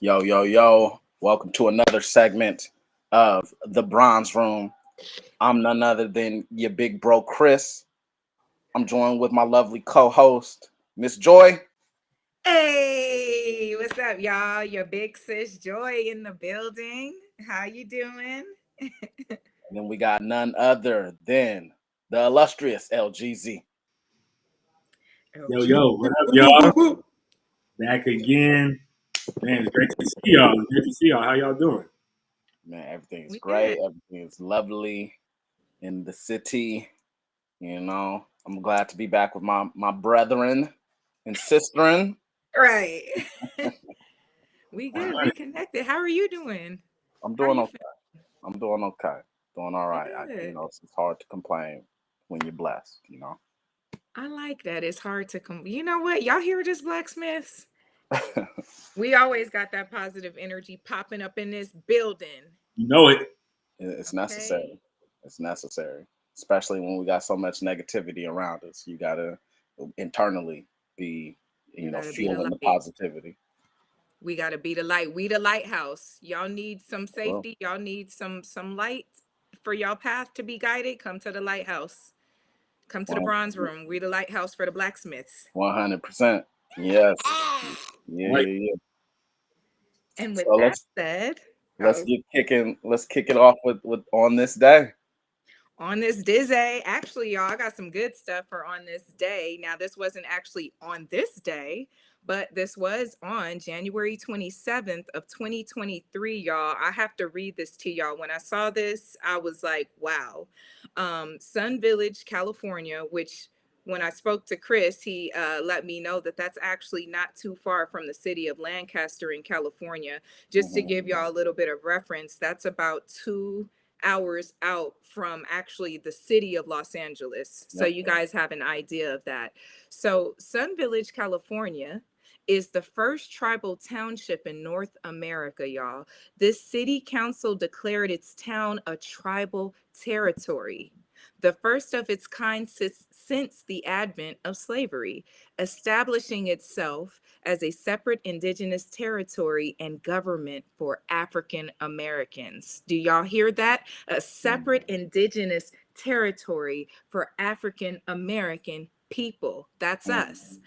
Yo, yo, yo. Welcome to another segment of The Bronze Room. I'm none other than your big bro, Chris. I'm joined with my lovely co-host, Miss Joy. Hey, what's up, y'all? Your big sis Joy in the building. How you doing? And then we got none other than the illustrious LJeezy. Yo, what up, y'all? Back again. Man, it's great to see y'all. It's good to see y'all. How y'all doing? Man, everything's We great. good. Everything's lovely in the city. I'm glad to be back with my brethren and sisterin. Right. We All good. We right. connected. How are you doing? I'm How are doing you okay. I'm doing okay. Doing all right. feeling? Good. It's hard to complain when you're blessed. I like that. It's hard to come. You know what? Y'all hear this, blacksmiths? We always got that positive energy popping up in this building. You know it. It's Okay. necessary. It's necessary, especially when we got so much negativity around us. You gotta internally be, You gotta be the fueling the light. positivity. We gotta be the light. We the lighthouse. Y'all need some Well, safety. Y'all need some light for y'all path to be guided. Come to the lighthouse. Come to the bronze room. We the lighthouse for the blacksmiths. 100%. Yes. Yeah, All right. yeah, yeah. And with So that let's said, let's get kicking. Let's kick it off with on this day. on this Dizzy, actually, y'all, I got some good stuff for on this day. Now, this wasn't actually on this day, but this was on January 27th of 2023, y'all. I have to read this to y'all. When I saw this, I was like, wow. Sun Village, California, which when I spoke to Chris, he let me know that that's actually not too far from the city of Lancaster in California. Just to Mhm. give y'all a little bit of reference, that's about 2 hours out from actually the city of Los Angeles. So Yep. you guys have an idea of that. So Sun Village, California is the first tribal township in North America, y'all. This city council declared its town a tribal territory, the first of its kind since the advent of slavery, establishing itself as a separate indigenous territory and government for African Americans. Do y'all hear that? A separate indigenous territory for African American people. That's Mhm. us.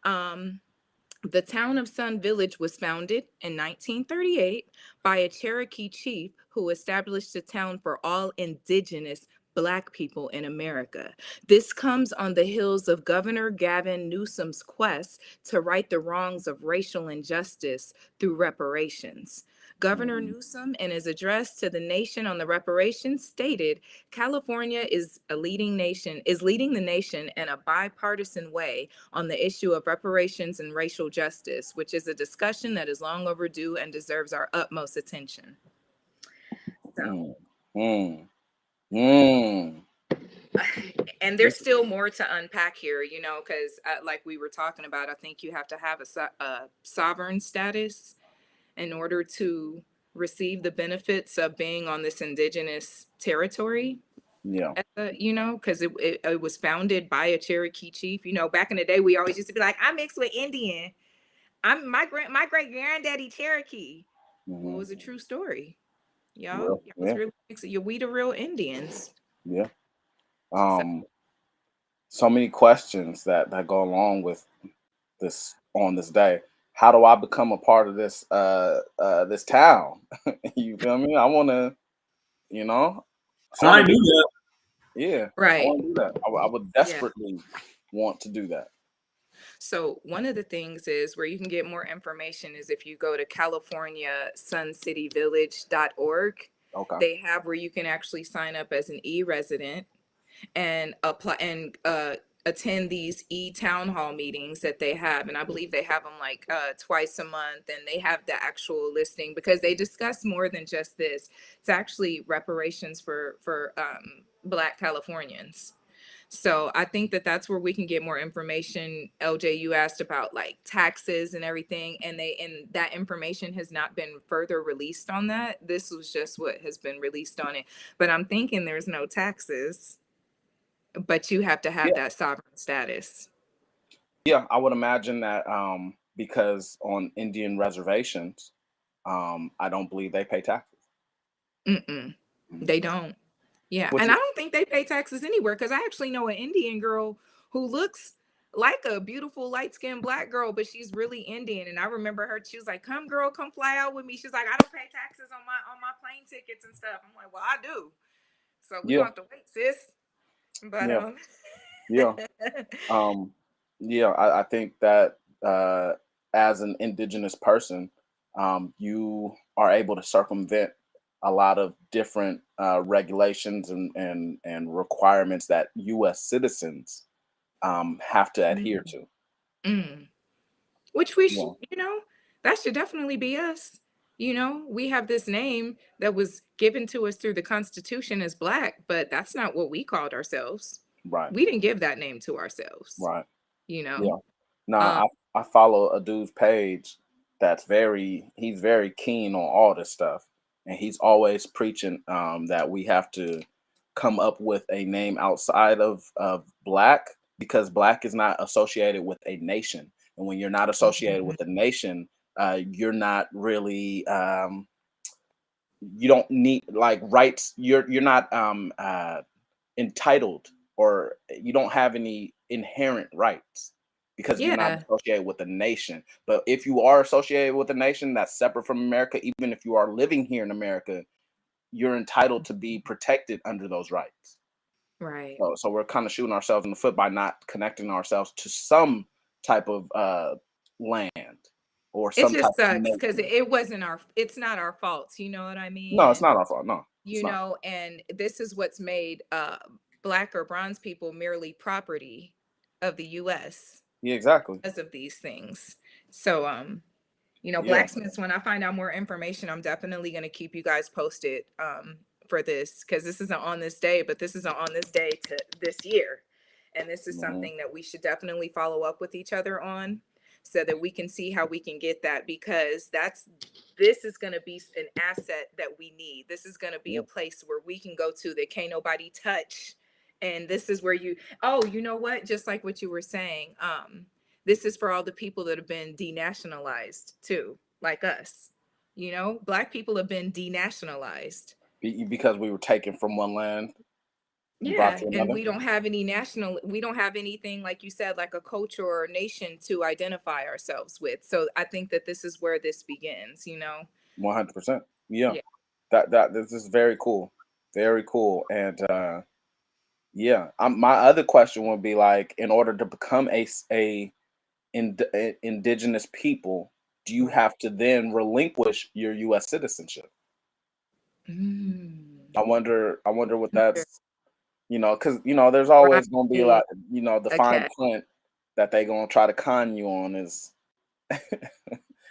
Um, the town of Sun Village was founded in 1938 by a Cherokee chief who established a town for all indigenous Black people in America. This comes on the heels of Governor Gavin Newsom's quest to right the wrongs of racial injustice through reparations. Governor Mhm. Newsom, in his address to the nation on the reparations, stated California is leading the nation in a bipartisan way on the issue of reparations and racial justice, which is a discussion that is long overdue and deserves our utmost attention. So, Mm. Mm. Mm. and there's still more to unpack here, because like we were talking about, I think you have to have a sovereign status in order to receive the benefits of being on this indigenous territory. Yeah. Because it was founded by a Cherokee chief. Back in the day, we always used to be like, I'm mixed with Indian. My great granddaddy Cherokee. Well, it Hmm. was a true story. Yeah. Y'all was Yeah. really we the real Indians. Yeah. So Um. So many questions that go along with this on this day. How do I become a part of this town? You feel me? I want to, you know, I want to Sign me do up. yeah. I right, want to do that. I would yeah. desperately want to do that. So one of the things is where you can get more information is if you go to CaliforniaSunCityVillage.org. Okay. They have where you can actually sign up as an e-resident and apply and attend these e-town hall meetings that they have, and I believe they have them like twice a month, and they have the actual listing because they discuss more than just this. It's actually reparations for Black Californians. So I think that that's where we can get more information. LJ, you asked about like taxes and everything, and that information has not been further released on that. This was just what has been released on it, but I'm thinking there's no taxes. but you have to have Yeah, that sovereign status. yeah. I would imagine that because on Indian reservations, I don't believe they pay taxes. Mm-mm, Mhm. they don't. Yeah, Which and I is don't think they pay taxes anywhere because I actually know an Indian girl who looks like a beautiful light-skinned black girl, but she's really Indian. And I remember her, she was like, "Come, girl, come fly out with me." She's like, "I don't pay taxes on my plane tickets and stuff." I'm like, "Well, I do." So we're yeah, gonna have to wait, sis. But yeah, yeah. Um, yeah, I think that as an indigenous person, you are able to circumvent a lot of different regulations and requirements that U.S. citizens have to adhere Mm, to. mm. Which we should, Yeah, that should definitely be us. We have this name that was given to us through the Constitution as Black, but that's not what we called ourselves. right, We didn't give that name to ourselves, right. you know? Yeah. Nah, Um, I follow a dude's page that's he's very keen on all this stuff. And he's always preaching that we have to come up with a name outside of black because black is not associated with a nation. And when you're not associated mhm. with a nation, you're not really you don't need like rights. You're not entitled or you don't have any inherent rights because you're not Yeah, associated with a nation. But if you are associated with a nation that's separate from America, even if you are living here in America, you're entitled to be protected under those rights. right. So we're kind of shooting ourselves in the foot by not connecting ourselves to some type of land or It some type just of sucks because nation. it's not our faults, you know what I mean? No, it's And not our fault. No, it's not. and this is what's made Black or bronze people merely property of the US Yeah, exactly. because of these things. So Yeah, blacksmiths, when I find out more information, I'm definitely going to keep you guys posted for this because this isn't on this day, but this isn't on this day to this year. And this is mhm, something that we should definitely follow up with each other on so that we can see how we can get that because this is going to be an asset that we need. This is going to be a yeah, place where we can go to that can't nobody touch. And this is where you know what? Just like what you were saying, this is for all the people that have been denationalized too, like us. Black people have been denationalized. because we were taken from one land and brought Yeah, to and another. we don't have anything like you said, like a culture or a nation to identify ourselves with. So I think that this is where this begins. 100%. Yeah. Yeah. That this is very cool. Very cool. And yeah, my other question would be like in order to become a indigenous people, do you Right. have to then relinquish your US citizenship? Mm. I wonder what Wonder- that's, cuz there's always going to be Right. like, the fine Okay. print that they going to try to con you on is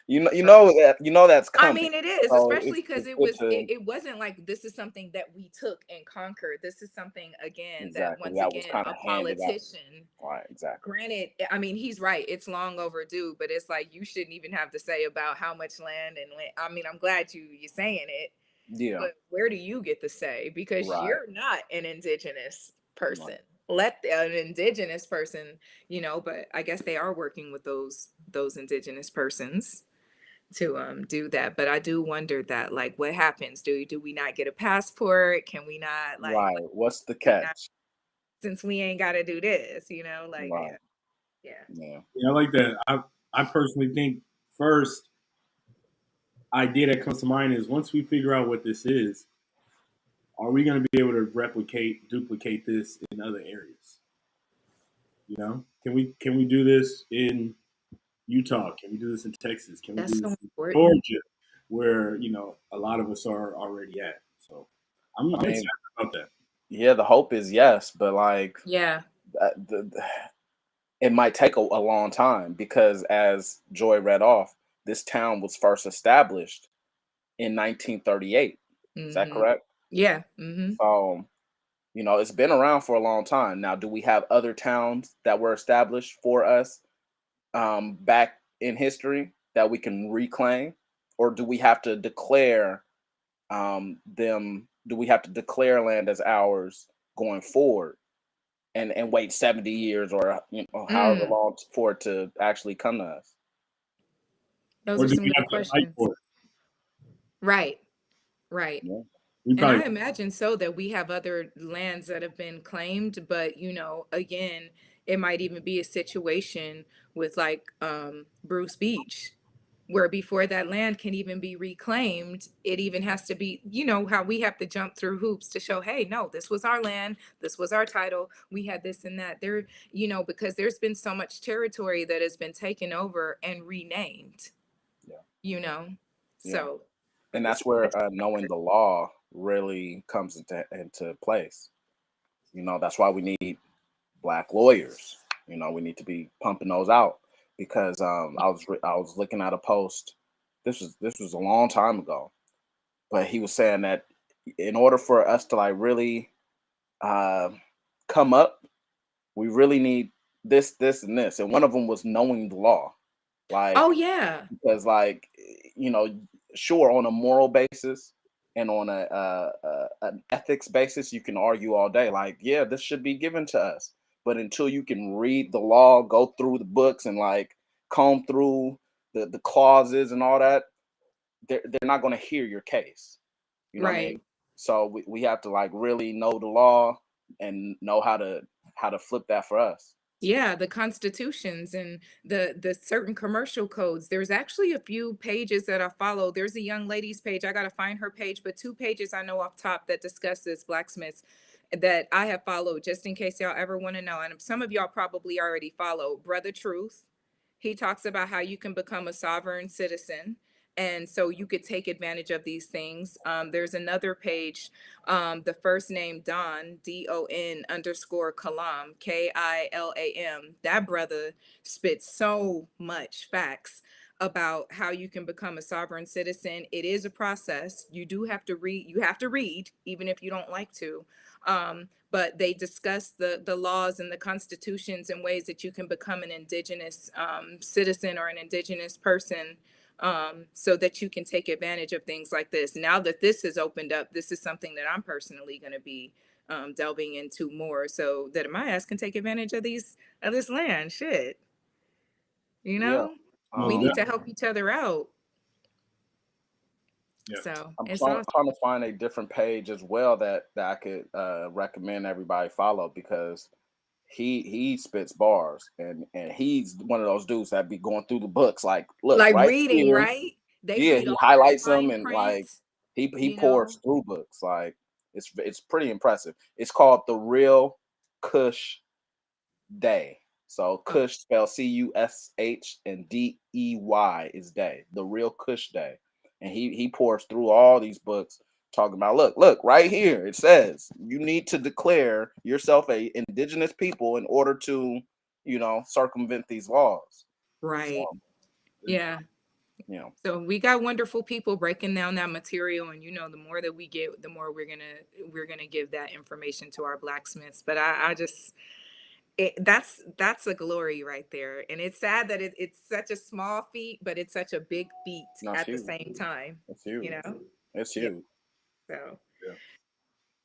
that's I coming. mean, it is, So especially because it's good to it wasn't like this is something that we took and conquered. This is something again that exactly once that was again kind a of handed out. politician. Right, exactly. Granted, I mean, he's right. It's long overdue, but it's like you shouldn't even have to say about how much land and land. I mean, I'm glad you're saying it, Yeah, but where do you get the say? Because right, you're not an indigenous right, person. Let an indigenous person, but I guess they are working with those indigenous persons to do that. But I do wonder that like what happens? Do we not get a passport? Can we not right. What's the we not catch? since we ain't gotta do this, like Right, yeah, yeah. yeah, Yeah, I like that. I personally think first idea that comes to mind is once we figure out what this is, are we going to be able to duplicate this in other areas? Can we do this in Utah? Can we do this in Texas? Can we That's do so this in important. Georgia, where a lot of us are already at? So I'm I excited mean, about that. yeah, the hope is yes, but like Yeah. it might take a long time because as Joy read off, this town was first established in 1938. Is that Mm-hmm. correct? Yeah. Mm-hmm. So, it's been around for a long time. Now, do we have other towns that were established for us back in history that we can reclaim, or do we have to declare them? Do we have to declare land as ours going forward? and wait 70 years or however Mm, long for it to actually come to us. those Or are do some we good have to fight questions. for it? Right, right. Yeah, We And probably I imagine so that we have other lands that have been claimed, but again, it might even be a situation with like Bruce Beach, where before that land can even be reclaimed, it even has to be, how we have to jump through hoops to show, hey, no, this was our land, this was our title, we had this and that. Because there's been so much territory that has been taken over and renamed, yeah, you know. yeah. So And it's that's where knowing the law really comes into place. That's why we need black lawyers. We need to be pumping those out because I was looking at a post. This was a long time ago, but he was saying that in order for us to like really uh, come up, we really need this, and this, and one of them was knowing the law, oh like yeah, because like you know, sure, on a moral basis and on an ethics basis, you can argue all day, like yeah, this should be given to us, but until you can read the law, go through the books, and like comb through the clauses and all that, they're not going to hear your case. You know what I right. mean? So we have to like really know the law and know how to flip that for us. Yeah, the constitutions and the certain commercial codes. There's actually a few pages that I follow. There's a young lady's page. I gotta find her page, but two pages I know off top that discusses blacksmiths that I have followed just in case y'all ever want to know. And some of y'all probably already follow Brother Truth. He talks about how you can become a sovereign citizen. And so you could take advantage of these things. There's another page, the first name Don, Don underscore Kalam, Kilam. That brother spits so much facts about how you can become a sovereign citizen. It is a process. You have to read, even if you don't like to. But they discuss the laws and the constitutions and ways that you can become an indigenous citizen or an indigenous person, so that you can take advantage of things like this. Now that this has opened up, this is something that I'm personally going to be delving into more, so that my ass can take advantage of this land. Shit, you Yeah. know, we most need Um, to help each other out. yeah. So I'm it's trying, awesome. trying to find a different page as well that I could recommend everybody follow because he spits bars and he's one of those dudes that be going through the books like look Like right reading, here. right? They Yeah, read he all that highlights them fine and print, like he you know. pours through books like it's pretty impressive. It's called The Real Kush Day. So Oh, Kush spelled Cush and Dey is day. The Real Kush Day. And he pours through all these books talking about look right here. It says you need to declare yourself a indigenous people in order to, circumvent these laws. right. So, Yeah. you know, So we got wonderful people breaking down that material, and the more that we get, the more we're gonna give that information to our blacksmiths. But I just that's a glory right there, and it's sad that it's such a small feat, but it's such a big feat no, it's at the huge. same time. It's You huge. know? It's Yeah. huge. So Yeah.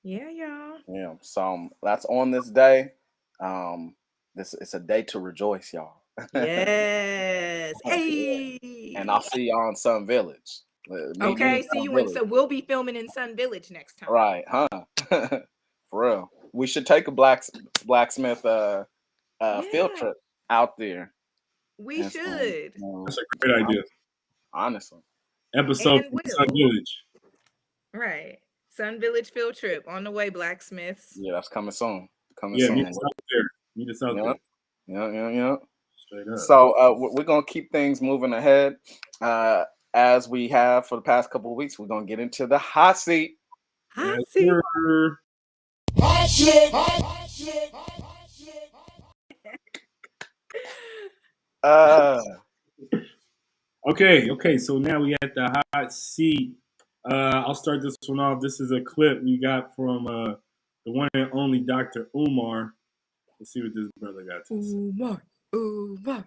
yeah, y'all. Yeah. So that's on this day. Um, this it's a day to rejoice, y'all. Yes. Yeah. And I'll Hey. see y'all in Sun Village. Meet me in Okay. See Sun you in. Village. So we'll be filming in Sun Village next time. Right, huh? For real. We should take a blacksmith field Yeah, trip out there we and some, should That's a great idea. honestly. Episode and from Sun will. Village. Right. Sun Village field trip on the way, blacksmiths. Yeah, that's coming soon. Coming Yeah, meet soon. us out there. Meet us out Yeah, there. yeah, yeah, yeah. Straight up. So we're gonna keep things moving ahead. Uh, as we have for the past couple of weeks, we're gonna get into the hot seat. I Yes, see. sir. Uh, Okay. So now we at the hot seat. I'll start this one off. This is a clip we got from the one and only Dr. Umar. Let's see what this brother got to say. Umar. Umar.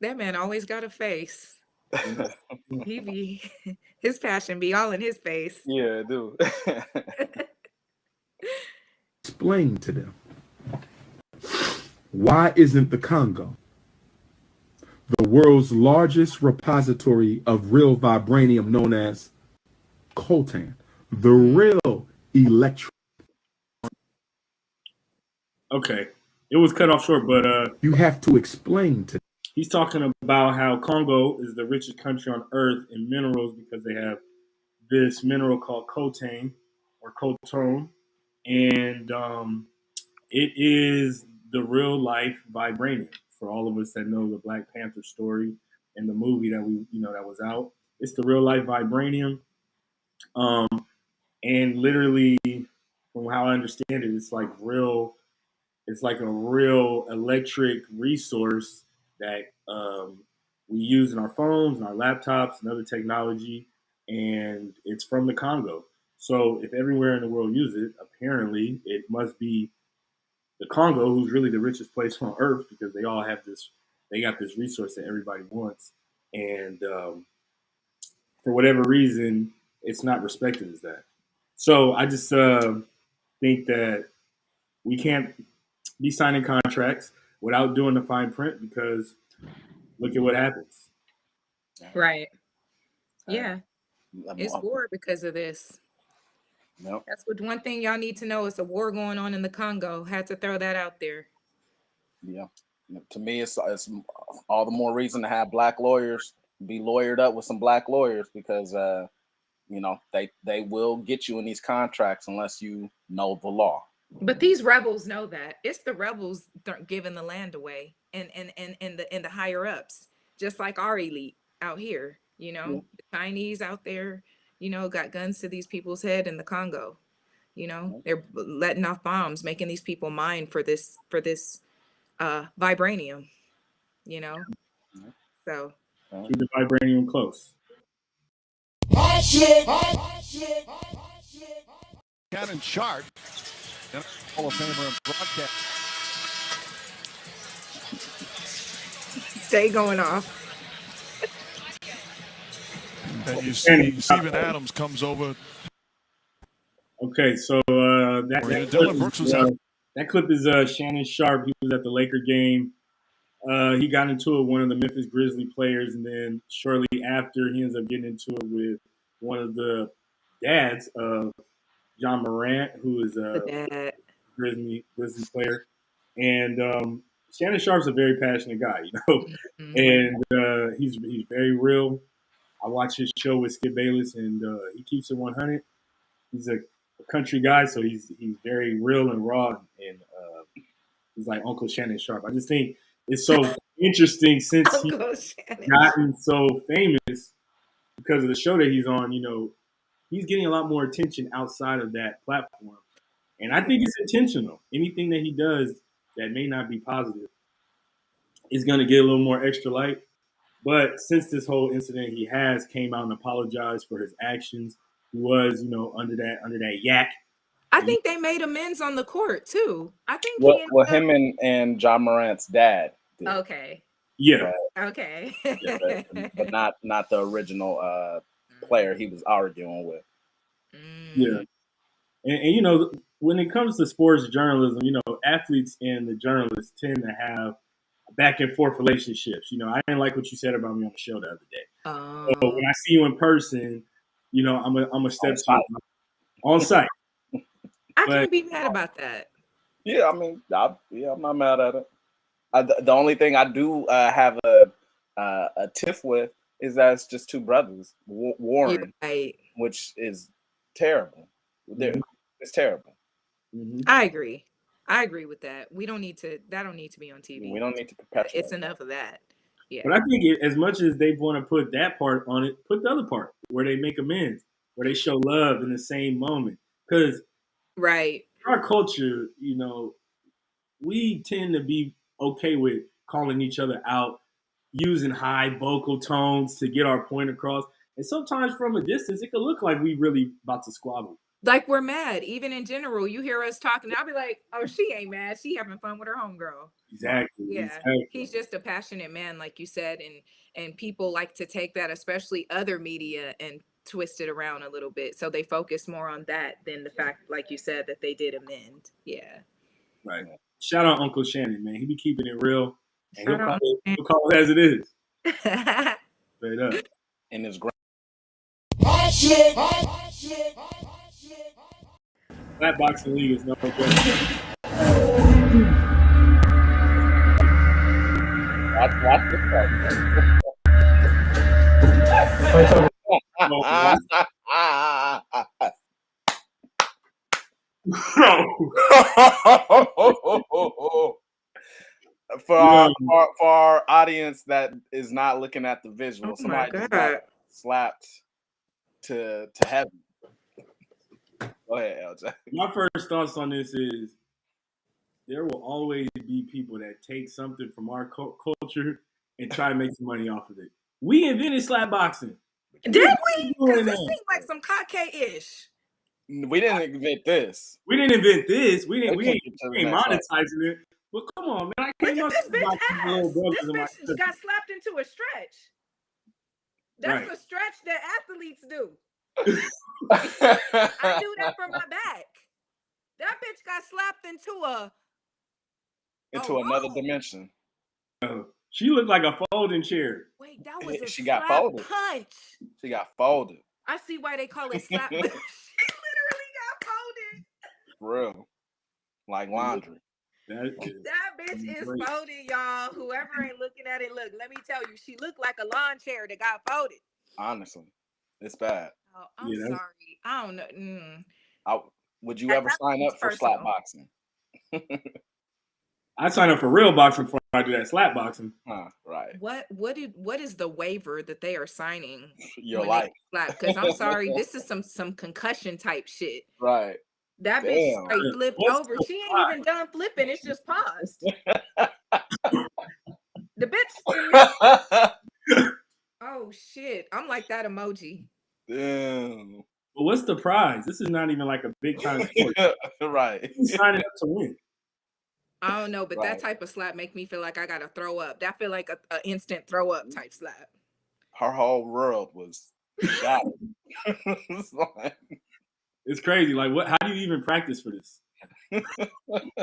That man always got a face. He be his passion be all in his face. yeah, dude. explain to them why isn't the Congo the world's largest repository of real vibranium known as coltan, the real electron? Okay, it was cut off short, but You have to explain to he's talking about how Congo is the richest country on earth in minerals because they have this mineral called coltan or coltone, and it is the real life vibranium. For all of us that know the Black Panther story and the movie that that was out, it's the real life vibranium. Um, and literally, from how I understand it, it's like real. It's like a real electric resource that we use in our phones and our laptops and other technology, and it's from the Congo. So if everywhere in the world uses it, apparently it must be the Congo, who's really the richest place on earth because they all have this. They got this resource that everybody wants, and for whatever reason, it's not respected as that. So I just think that we can't be signing contracts without doing the fine print because look at what happens. Right. Uh, Yeah. It's war because of this. Yep. That's what one thing y'all need to know is a war going on in the Congo. Had to throw that out there. Yeah. To me, it's all the more reason to have black lawyers be lawyered up with some black lawyers because they will get you in these contracts unless you know the law. But these rebels know that. It's the rebels giving the land away and the higher ups, just like our elite out here, Yeah. the Chinese out there, got guns to these people's head in the Congo. They're letting off bombs, making these people mine for this vibranium, you know. Yeah. So Keep the vibranium close. Shannon Sharp, Hall of Famer and broadcast. stay going off. And you see Steven Adams comes over. Okay, so Dylan Brooks was out. that clip is Shannon Sharp. He was at the Laker game. He got into it with one of the Memphis Grizzly players, and then shortly after, he ends up getting into it with one of the dads of John Morant, who is a Grizzly player. And Shannon Sharp's a very passionate guy, Mm-hmm. and he's very real. I watch his show with Skip Bayless, and he keeps it 100. He's a country guy, so he's very real and raw, and he's like Uncle Shannon Sharp. I just think it's so interesting since he's gotten so famous because of the show that he's on. He's getting a lot more attention outside of that platform, and I think it's intentional. Anything that he does that may not be positive is going to get a little more extra light. But since this whole incident, he has came out and apologized for his actions. He was, under that yak. I think they made amends on the court too. I think Well, he ended up... him and John Morant's dad did. Okay. Yeah. Okay. but not the original player he was arguing with. Yeah. And when it comes to sports journalism, athletes and the journalists tend to have back and forth relationships. I didn't like what you said about me on the show the other day. So when I see you in person, I'm a step to you on site. I can't be mad about that. Yeah, I mean, I'm not mad at it. The only thing I do have a tiff with is that it's just two brothers warring, right. which is terrible. Mm-hmm. It's terrible. Mm-hmm. I agree with that. That don't need to be on TV. We don't need to perpetuate. It's enough of that. Yeah. But I think as much as they want to put that part on it, put the other part where they make amends, where they show love in the same moment. Because our culture, we tend to be okay with calling each other out, using high vocal tones to get our point across. And sometimes from a distance, it could look like we really about to squabble. Like we're mad. Even in general, you hear us talking, I'll be like, oh, she ain't mad. She having fun with her homegirl. Exactly. Yeah. Exactly. He's just a passionate man, like you said. And people like to take that, especially other media, and twisted around a little bit. So they focus more on that than the fact, like you said, that they did amend. Yeah. Right. Shout out Uncle Shannon, man. He be keeping it real, and Shout out. he'll call it as it is. Straight up. And his That boxing league is no joke. watch this for our audience that is not looking at the visual, Oh somebody my just God. got slapped to heaven. Go ahead, LJ. My first thoughts on this is there will always be people that take something from our culture and try to make some money off of it. We invented slap boxing. Did we? Because this seems like some cockade-ish. We didn't invent this. We didn't invent this. We ain't next monetizing it. But come on, man. I Look came at up this with bitch ass. little This bitch got slapped into a stretch. That's Right. a stretch that athletes do. I do that for my back. That bitch got slapped into another dimension. She looked like a folding chair. Wait, that was a She slap got folded. punch. She got folded. I see why they call it slap. She literally got folded. For real. Like laundry. That bitch is folded, y'all. Whoever ain't looking at it, look, let me tell you, she looked like a lawn chair that got folded. Honestly, it's bad. Oh, I'm sorry. I don't know. Would you ever sign up for slap boxing? I sign up for real boxing before I do that slap boxing. Right. What is the waiver that they are signing? Your life. Because I'm sorry, this is some concussion type shit. Right. That bitch straight flipped over. She ain't even done flipping. It's just paused. The bitch. Oh shit! I'm like that emoji. Damn. Well, what's the prize? This is not even like a big time sport. Right. You signing up to win. I don't know, but that type of slap make me feel like I gotta throw up. That feel like a instant throw up type slap. Her whole world was shattered. It's crazy. Like, what? How do you even practice for this?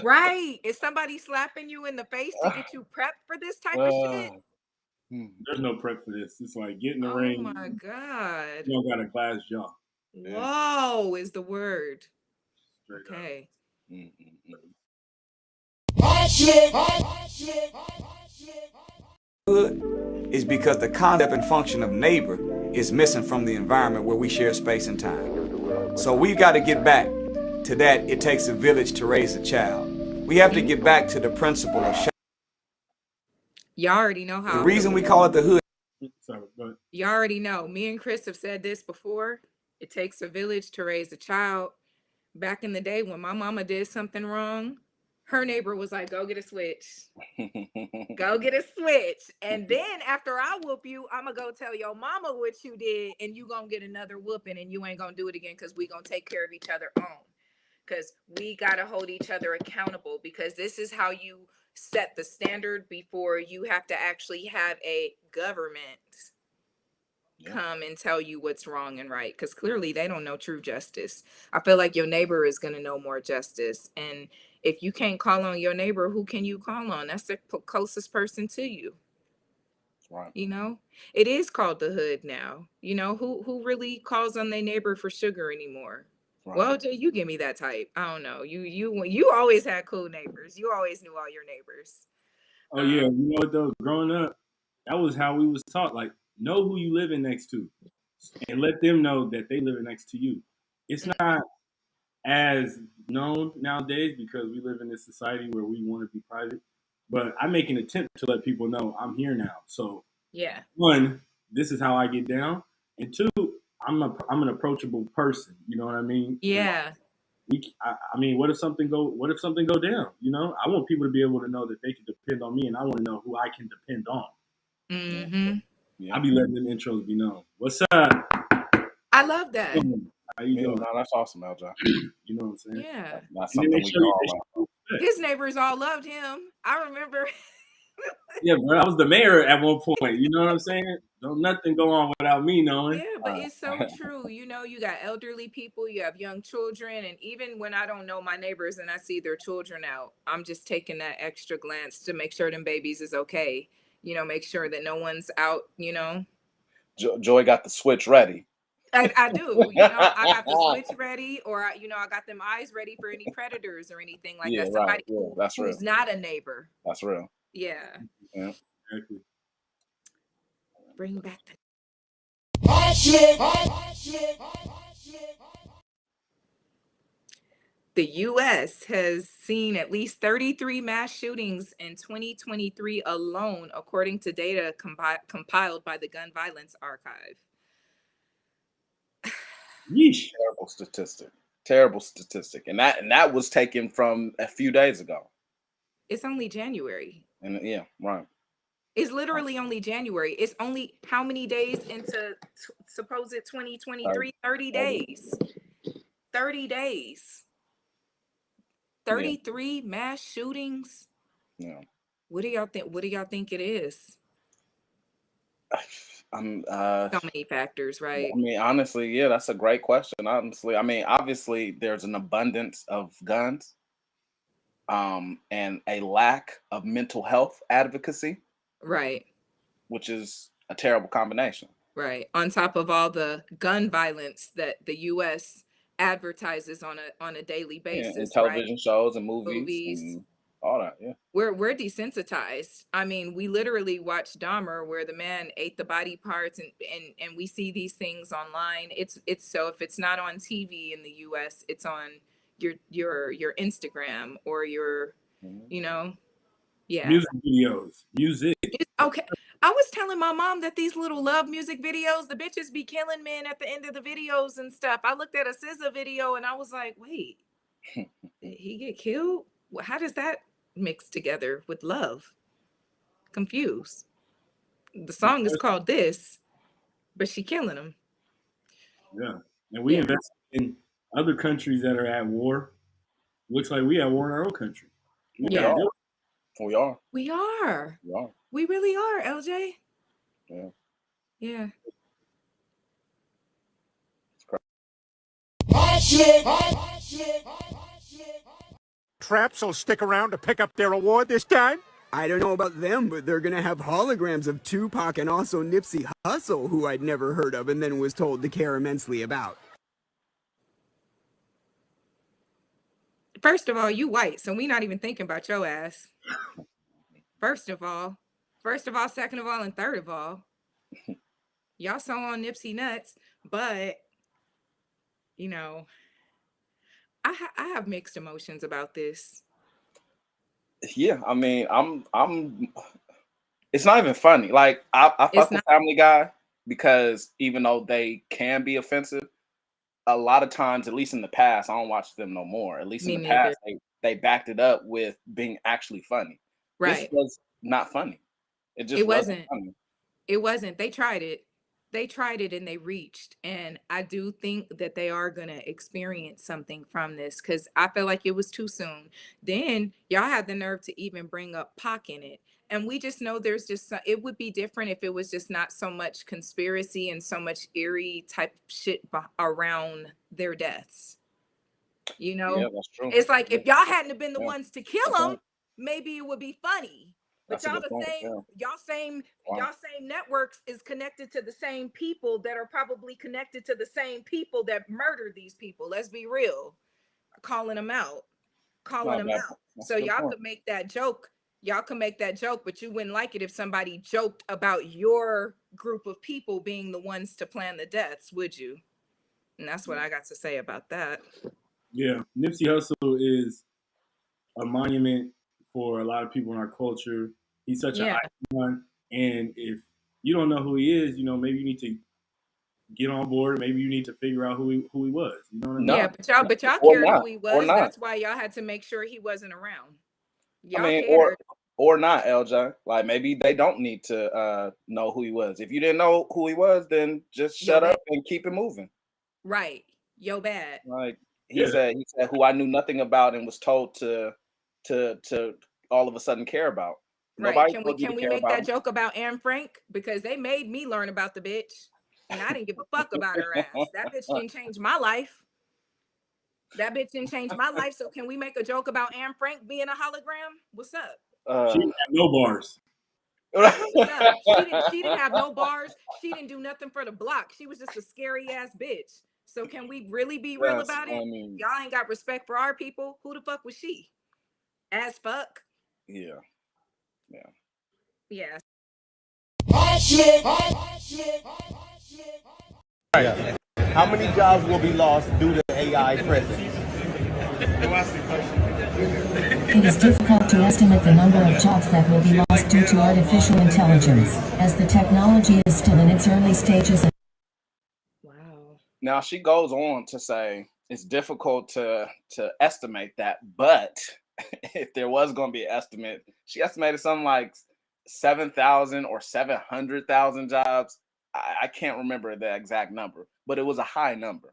Right? Is somebody slapping you in the face to get you prepped for this type of shit? There's no prep for this. It's like get in the ring. Oh my God! You don't got a glass jaw. Whoa is the word. Straight okay. Is because the concept and function of neighbor is missing from the environment where we share space and time. So we've got to get back to that. It takes a village to raise a child. We have to get back to the principle of y'all already know how the reason we call it the hood. Sorry, go ahead. You already know. Me and Chris have said this before. It takes a village to raise a child. Back in the day when my mama did something wrong, her neighbor was like, go get a switch. Go get a switch. And then after I whoop you, I'm going to go tell your mama what you did, and you going to get another whooping, and you ain't going to do it again because we going to take care of each other on. Because we got to hold each other accountable, because this is how you set the standard before you have to actually have a government come and tell you what's wrong and right, because clearly they don't know true justice. I feel like your neighbor is going to know more justice, and if you can't call on your neighbor, who can you call on? That's the closest person to you. Right. You know, it is called the hood now. You know, who really calls on their neighbor for sugar anymore? Right. Well, Jay, you give me that type. I don't know. You always had cool neighbors. You always knew all your neighbors. Oh yeah, you know what though? Growing up, that was how we was taught. Like, know who you living next to, and let them know that they living next to you. It's not as known nowadays because we live in this society where we want to be private. But I make an attempt to let people know I'm here now. So yeah, one, this is how I get down, and two, I'm an approachable person. You know what I mean? Yeah. I mean, what if something go down? You know, I want people to be able to know that they can depend on me, and I want to know who I can depend on. Mm-hmm. Yeah. I be letting them intros be known. What's up? I love that. How you doing? No, that's awesome, LJ. You know what I'm saying? Yeah. That's something we all His neighbors all loved him. I remember Yeah, bro, I was the mayor at one point. You know what I'm saying? Don't nothing go on without me knowing. Yeah, but it's so true. You know, you got elderly people, you have young children, and even when I don't know my neighbors and I see their children out, I'm just taking that extra glance to make sure them babies is okay. You know, make sure that no one's out, you know. Joy got the switch ready. I do, you know, I got the switch ready, or you know, I got them eyes ready for any predators or anything like Yeah, that. right. Somebody Yeah, that's real. who's not a neighbor. That's real. Yeah. Yeah. Exactly. Bring back the The U.S. has seen at least 33 mass shootings in 2023 alone, according to data compiled by the Gun Violence Archive. Yeesh. Terrible statistic. Terrible statistic. And that was taken from a few days ago. It's only January. And yeah, right. It's literally only January. It's only how many days into supposed 2023? 30 days. 30 days. 33 mass shootings. Yeah. What do y'all think? What do y'all think it is? I'm So many factors, right? I mean, honestly, yeah, that's a great question. Honestly, I mean, obviously, there's an abundance of guns, and a lack of mental health advocacy, Right. which is a terrible combination. Right. On top of all the gun violence that the US advertises on a daily Yeah, and basis, right? television shows and movies Movies. and all that. Yeah. We're desensitized. I mean, we literally watched Dahmer where the man ate the body parts, and we see these things online. It's so if it's not on TV in the US, it's on your Instagram or your, Mhm. you know, yeah. Music videos. Music. Okay. I was telling my mom that these little love music videos, the bitches be killing men at the end of the videos and stuff. I looked at a SZA video and I was like, wait, did he get killed? How does that mix together with love? Confused. The song is called This, but she killing him. Yeah. And we invest in other countries that are at war. Looks like we at war in our own country. We We gotta Yeah. are. do We are. We are. We are. We really are, LJ. Yeah. Yeah. Traps will stick around to pick up their award this time? I don't know about them, but they're gonna have holograms of Tupac and also Nipsey Hussle, who I'd never heard of and then was told to care immensely about. First of all, you white, so we not even thinking about your ass. First of all, second of all, and third of all, y'all so on Nipsey nuts, but you know, I have mixed emotions about this. Yeah. I mean, I'm it's not even funny. Like I It's fuck with not Family Guy because even though they can be offensive, a lot of times, at least in the past, I don't watch them no more. At least in me the neither. past, they backed it up with being actually funny. This Right. was not funny. It just It wasn't wasn't. funny. It wasn't. They tried it. They tried it and they reached. And I do think that they are going to experience something from this because I feel like it was too soon. Then y'all had the nerve to even bring up Pac in it. And we just know there's just, it would be different if it was just not so much conspiracy and so much eerie type shit around their deaths. You Yeah, know, that's true. it's like Yeah, if y'all hadn't have been the yeah. ones to kill Good them, point. maybe it would be funny. But That's a y'all good the point. same, Yeah. Wow. y'all same networks is connected to the same people that are probably connected to the same people that murdered these people. Let's be real. Calling them out. Calling Not a them bad out. point. That's So a good y'all point. could make that joke. Y'all can make that joke, but you wouldn't like it if somebody joked about your group of people being the ones to plan the deaths, would you? And that's what I got to say about that. Yeah. Nipsey Hussle is a monument for a lot of people in our culture. He's such an Yeah. icon. And if you don't know who he is, maybe you need to get on board. Maybe you need to figure out who he was. You know what I mean? Yeah, No, but y'all or cared not, who he or was. not. That's why y'all had to make sure he wasn't around. I Y'all mean, cared. or not, LJ. Like maybe they don't need to know who he was. If you didn't know who he was, then just Yo shut bad. up and keep it moving. Right. Yo bad. Like Yeah. he said who I knew nothing about and was told to all of a sudden care about. Right. Nobody Can we told you to can we care make about that them. joke about Anne Frank? Because they made me learn about the bitch. And I didn't give a fuck about her ass. That bitch didn't change my life. That bitch didn't change my life. So can we make a joke about Anne Frank being a hologram? What's up? She had no bars. What's up? She didn't have no bars. She didn't do nothing for the block. She was just a scary ass bitch. So can we really be real That's about it? funny. Y'all ain't got respect for our people. Who the fuck was she? As fuck. Yeah. Yeah. How many jobs will be lost due to AI presence? It is difficult to estimate the number of jobs that will be lost due to artificial intelligence, as the technology is still in its early stages. Wow. Now she goes on to say it's difficult to estimate that, but if there was going to be an estimate, she estimated something like 7,000 or 700,000 jobs. I can't remember the exact number, but it was a high number,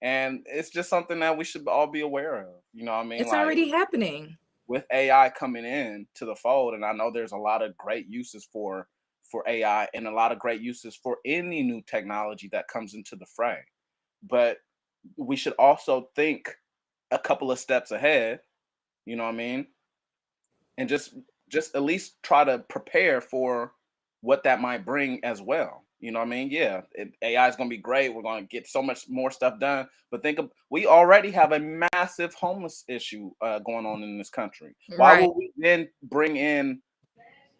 and it's just something that we should all be aware of. You know what I mean? It's Like, already happening. with AI coming in to the fold, and I know there's a lot of great uses for AI and a lot of great uses for any new technology that comes into the fray. But we should also think a couple of steps ahead, you know what I mean? And just at least try to prepare for what that might bring as well. You know what I mean? Yeah, AI is going to be great. We're going to get so much more stuff done. But think of, we already have a massive homeless issue going on in this country. Why Right. will we then bring in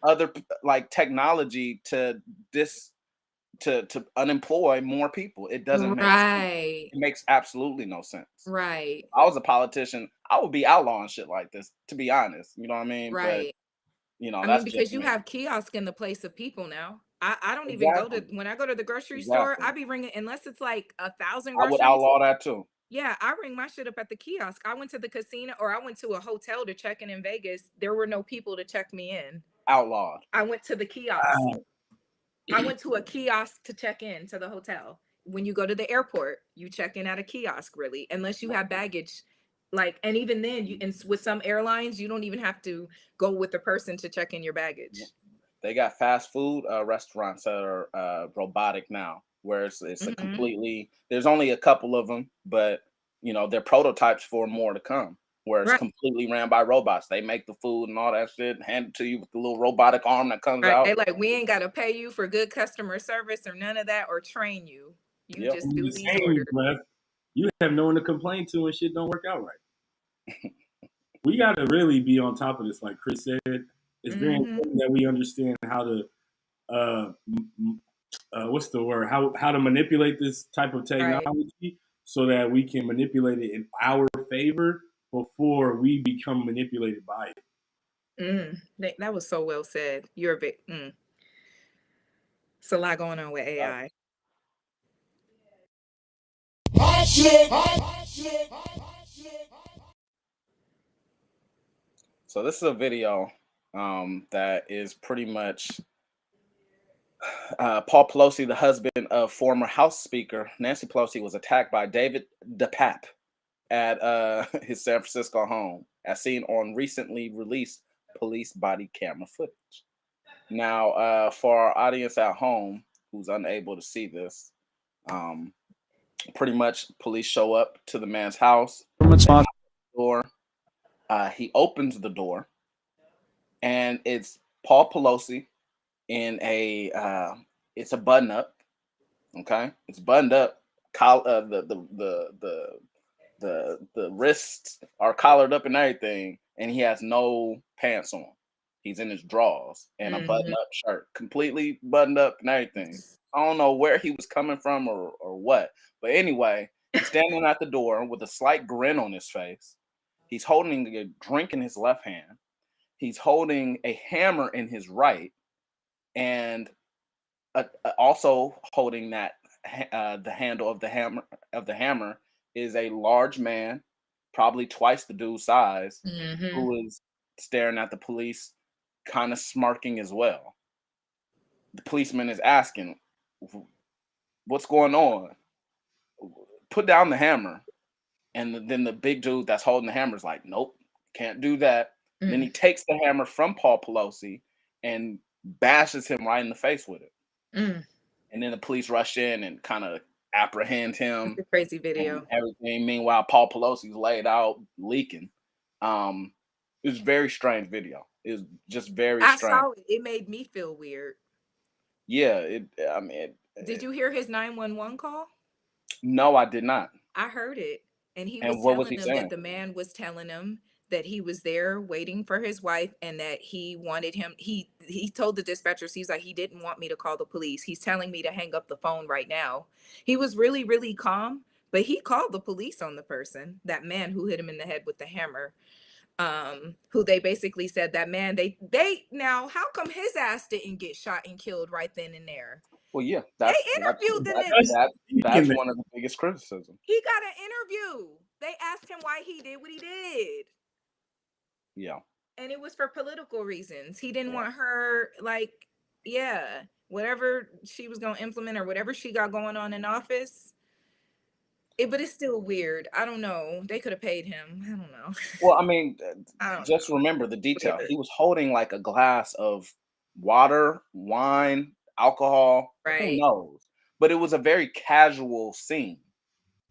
other like technology to this to unemploy more people? It doesn't make sense. Right. It makes absolutely no sense. Right. If I was a politician, I would be outlawing shit like this, to be honest. You know what I mean? But Right. I mean, that's just because you me. have kiosk in the place of people now. I don't even go to, Exactly. when I go to the grocery store, Exactly. I be ringing, unless it's like 1,000 I would groceries. outlaw that too. Yeah, I ring my shit up at the kiosk. I went to the casino, or I went to a hotel to check in Vegas. There were no people to check me in. Outlawed. I went to the kiosk. I went to a kiosk to check in to the hotel. When you go to the airport, you check in at a kiosk, really, unless you have baggage. Like, and even then, you, and with some airlines, you don't even have to go with the person to check in your baggage. They got fast food restaurants that are robotic now, where it's a Mhm. completely. There's only a couple of them, but they're prototypes for more to come, where it's Right. completely ran by robots. They make the food and all that shit, hand it to you with the little robotic arm that comes Right. out. They like, we ain't got to pay you for good customer service or none of that, or train you. You Yep. just In do the these same orders. breath, you have no one to complain to and shit don't work out right. We got to really be on top of this, like Chris said. It's very Mhm. important that we understand how to, what's the word? How to manipulate this type of Right. technology so that we can manipulate it in our favor before we become manipulated by it. That was so well said. You're a bit. It's a lot going on with AI. So this is a video that is pretty much Paul Pelosi, the husband of former House Speaker Nancy Pelosi, was attacked by David DePape at his San Francisco home, as seen on recently released police body camera footage. Now, for our audience at home who's unable to see this, pretty much police show up to the man's house. They knock on the door. He opens the door, and it's Paul Pelosi in it's a button up. Okay, it's buttoned up. The wrists are collared up and everything, and he has no pants on. He's in his drawers and a button up shirt, completely buttoned up and everything. I don't know where he was coming from or what, but anyway, he's standing at the door with a slight grin on his face. He's holding a drink in his left hand. He's holding a hammer in his right, and also holding that the handle of the hammer is a large man, probably twice the dude's size, who is staring at the police, kind of smirking as well. The policeman is asking, "What's going on? Put down the hammer." And then the big dude that's holding the hammer is like, "Nope, can't do that." Then he takes the hammer from Paul Pelosi and bashes him right in the face with it. Mm, And then the police rush in and kind of apprehend that's him a crazy and video. everything. Meanwhile, Paul Pelosi's laid out leaking. It was a very strange video. It was just very I strange. saw it. It made me feel weird. Yeah, Did you hear his 911 call? no, I did not. I heard it. And he was And what was telling he them that saying? the man was telling him that he was there waiting for his wife and that he wanted him. He told the dispatchers, he's like, he didn't want me to call the police. He's telling me to hang up the phone right now. He was really, really calm, but he called the police on the person, that man who hit him in the head with the hammer. Who they basically said that man, they now how come his ass didn't get shot and killed right then and there? Well, yeah, They that's interviewed the that, nigga. that that's Speaking one of the biggest criticisms. He got an interview. They asked him why he did what he did. Yeah, And it was for political reasons. He didn't yeah. want her, like, yeah, whatever she was going to implement or whatever she got going on in office. But it's still weird. I don't know. They could have paid him. I don't know. Well, I mean, I don't just know. remember the detail. Weird. He was holding like a glass of water, wine, alcohol. Who Right. knows? But it was a very casual scene.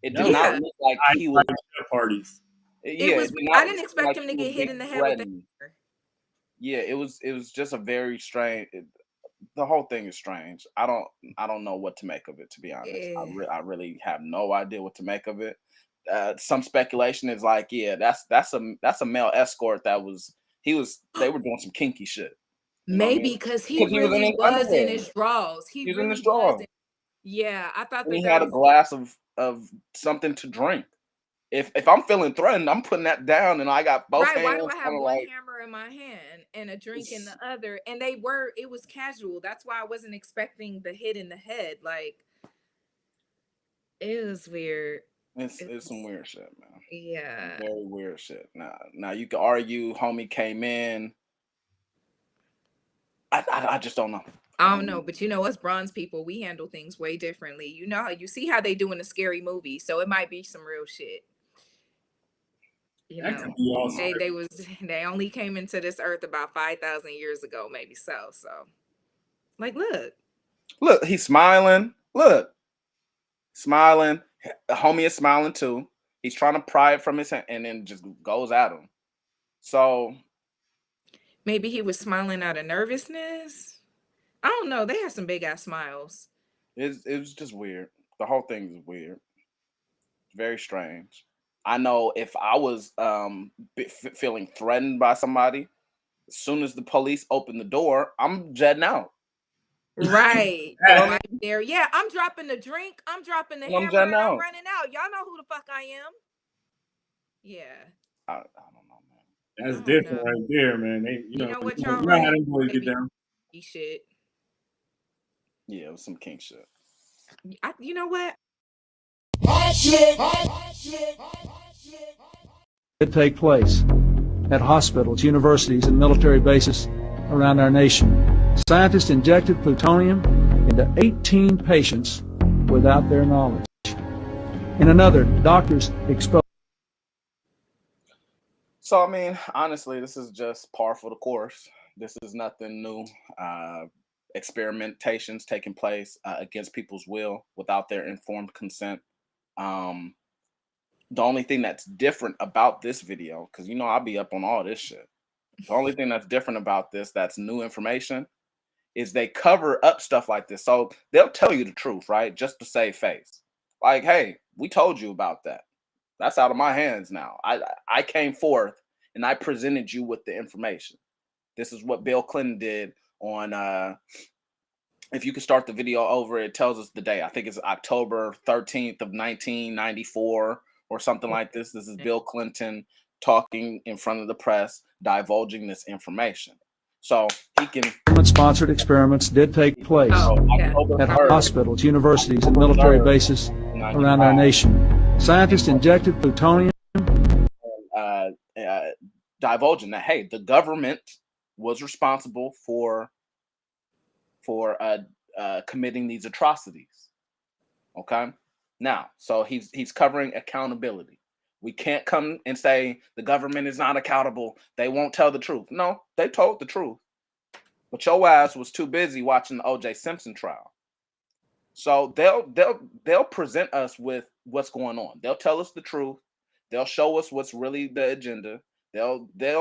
It that did was not Yeah. look like he was. parties. It Yeah, was, it did I not didn't seem expect like him he to was get hit being in the head with the threatened. hammer. Yeah, it was just a very strange. The whole thing is strange. I don't know what to make of it, to be honest. Yeah. I really have no idea what to make of it. Some speculation is like, yeah, that's a male escort they were doing some kinky shit. You know what I Maybe mean? because he Because he was in really his was in underwear. his drawers. He He was in his really was. drawers. Yeah, I thought And that he that had a was glass of something to drink. If I'm feeling threatened, I'm putting that down, and I got both right. Why do hands I have kind of one like hammer in my hand and a drink in the it's other? And it was casual. That's why I wasn't expecting the hit in the head. Like, it was weird. It it's some was, weird shit, man. yeah. Very weird shit. Now you can argue, homie came in. I just don't know. I I don't don't know, know. but us bronze people, we handle things way differently. You see how they do in a scary movie, so it might be some real shit. That could be awesome. They only came into this earth about 5,000 years ago, maybe so. Like, Look, he's smiling. Look, smiling. The homie is smiling too. He's trying to pry it from his hand and then just goes at him. So maybe he was smiling out of nervousness. I don't know. They had some big ass smiles. it was just weird. The whole thing is weird. Very strange. I know if I was feeling threatened by somebody, as soon as the police open the door, I'm jetting out. Right. You know The what I wife there. Yeah, I'm dropping the drink. I'm dropping the mean? I'm hammer jetting and I'm out. running out. Y'all know who the fuck I am. Yeah. I don't know, man. That's I don't different know. right there, man. They, You know what, you y'all know how right. them boys get Maybe down. shit. Yeah, it was some king shit. You know what? It take place at hospitals, universities, and military bases around our nation. Scientists injected plutonium into 18 patients without their knowledge. In another, doctors exposed. So I mean, honestly, this is just par for the course. This is nothing new. Experimentations taking place against people's will without their informed consent. Um, the only thing that's different about this video, because I'll be up on all this shit. The only thing that's different about this, that's new information, is they cover up stuff like this. So they'll tell you the truth, right? Just to save face. Like, hey, we told you about that. That's out of my hands now. I came forth and I presented you with the information. This is what Bill Clinton did on if you could start the video over, it tells us the day. I think it's October 13th of 1994 or something like this. This is Bill Clinton talking in front of the press, divulging this information. So he can. Government-sponsored experiments did take place at hospitals, universities, and military bases around our nation. Scientists injected plutonium. Divulging that, hey, the government was responsible for committing these atrocities. Okay, now, so he's covering accountability. We can't come and say the government is not accountable. They won't tell the truth. No, they told the truth. but your ass was too busy watching the O.J. Simpson trial. So they'll present us with what's going on. They'll tell us the truth. They'll show us what's really the agenda. They'll They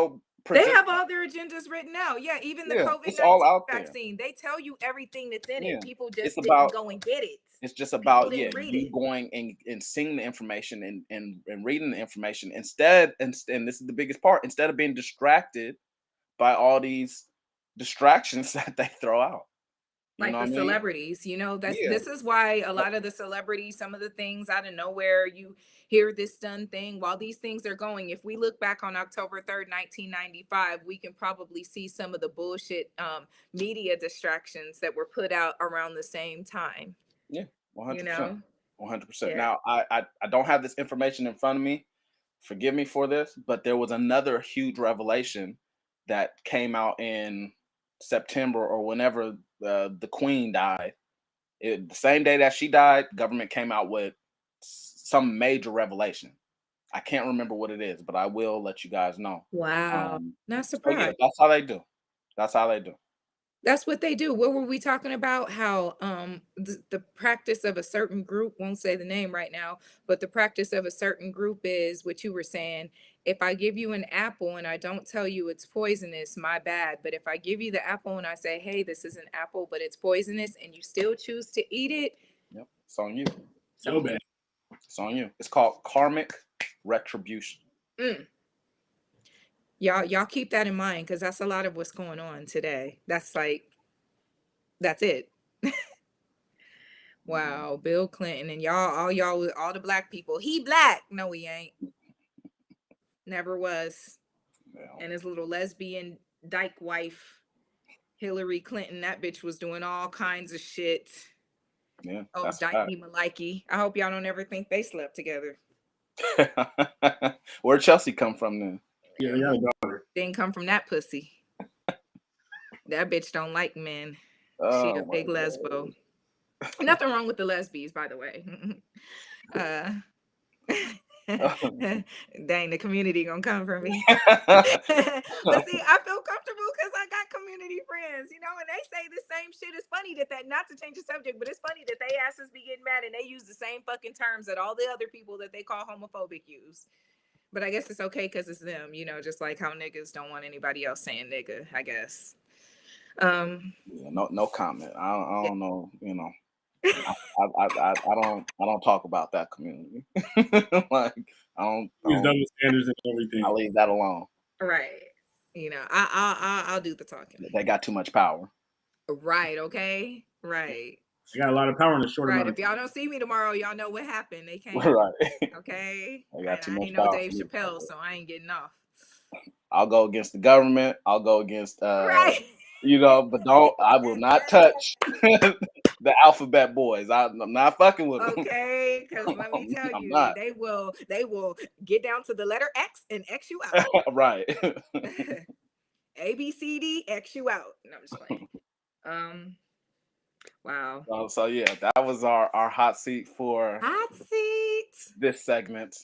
present. have all their agendas written out. Yeah, even the Yeah, it's all COVID-19 out there. vaccine, they tell you everything that's in Yeah, it. People it's just didn't about. go and get it. It's just People about didn't read you it. going and seeing the information and reading the information instead. And this is the biggest part. Instead of being distracted by all these distractions that they throw out. You Like know what the I mean? celebrities, Yeah. this is why a lot of the celebrities, some of the things out of nowhere, you hear this done thing while these things are going. If we look back on October 3rd, 1995, we can probably see some of the bullshit media distractions that were put out around the same time. Yeah. 100%. You know? 100%. Yeah. Now, I don't have this information in front of me. Forgive me for this, but there was another huge revelation that came out in September or whenever the Queen died. The same day that she died, government came out with some major revelation. I can't remember what it is, but I will let you guys know. Wow. Not So yeah, surprised. that's how they do. That's how they do. That's what they do. What were we talking about? How the practice of a certain group, won't say the name right now, but the practice of a certain group is what you were saying. If I give you an apple and I don't tell you it's poisonous, my bad. But if I give you the apple and I say, hey, this is an apple, but it's poisonous, and you still choose to eat it, Yep, it's on you. So bad. It's on you. It's called karmic retribution. y'all keep that in mind, because that's a lot of what's going on today. That's it. Wow, Bill Clinton and all the black people. He black. No, he ain't. Never was. Yeah. And his little lesbian dyke wife, Hillary Clinton, that bitch was doing all kinds of shit. Yeah. Oh, That's Dykey Maliki. I hope y'all don't ever think they slept together. Where'd Chelsea come from then? Yeah, they got a daughter. Didn't come from that pussy. That bitch don't like men. She a Oh big my lesbo. Nothing wrong with the lesbians, by the way. Dang, the community gonna come for me. But see, I feel comfortable because I got community friends, and they say the same shit. It's funny that not to change the subject, but it's funny that they asses be getting mad and they use the same fucking terms that all the other people that they call homophobic use. But I guess it's okay because it's them, just like how niggas don't want anybody else saying nigga, I guess. Yeah, no comment. I don't know, I don't talk about that community. Like I There's don't double standards and everything. I leave that alone. Right. I'll do the talking. They got too much power. Right, okay? Right. They got a lot of power in a short amount of If y'all don't see me tomorrow, y'all know what happened. They came. Right. Okay. They got too I much ain't no power. Dave Chappelle, so I ain't getting off. I'll go against the government. I'll go against Right. but I will not touch the alphabet boys. I'm not fucking with them. Okay, because let me tell I'm you, not. they will get down to the letter X and X you out. Right. A B C D X you out. No, I'm just playing. Wow. So yeah, that was our hot seat for this segment,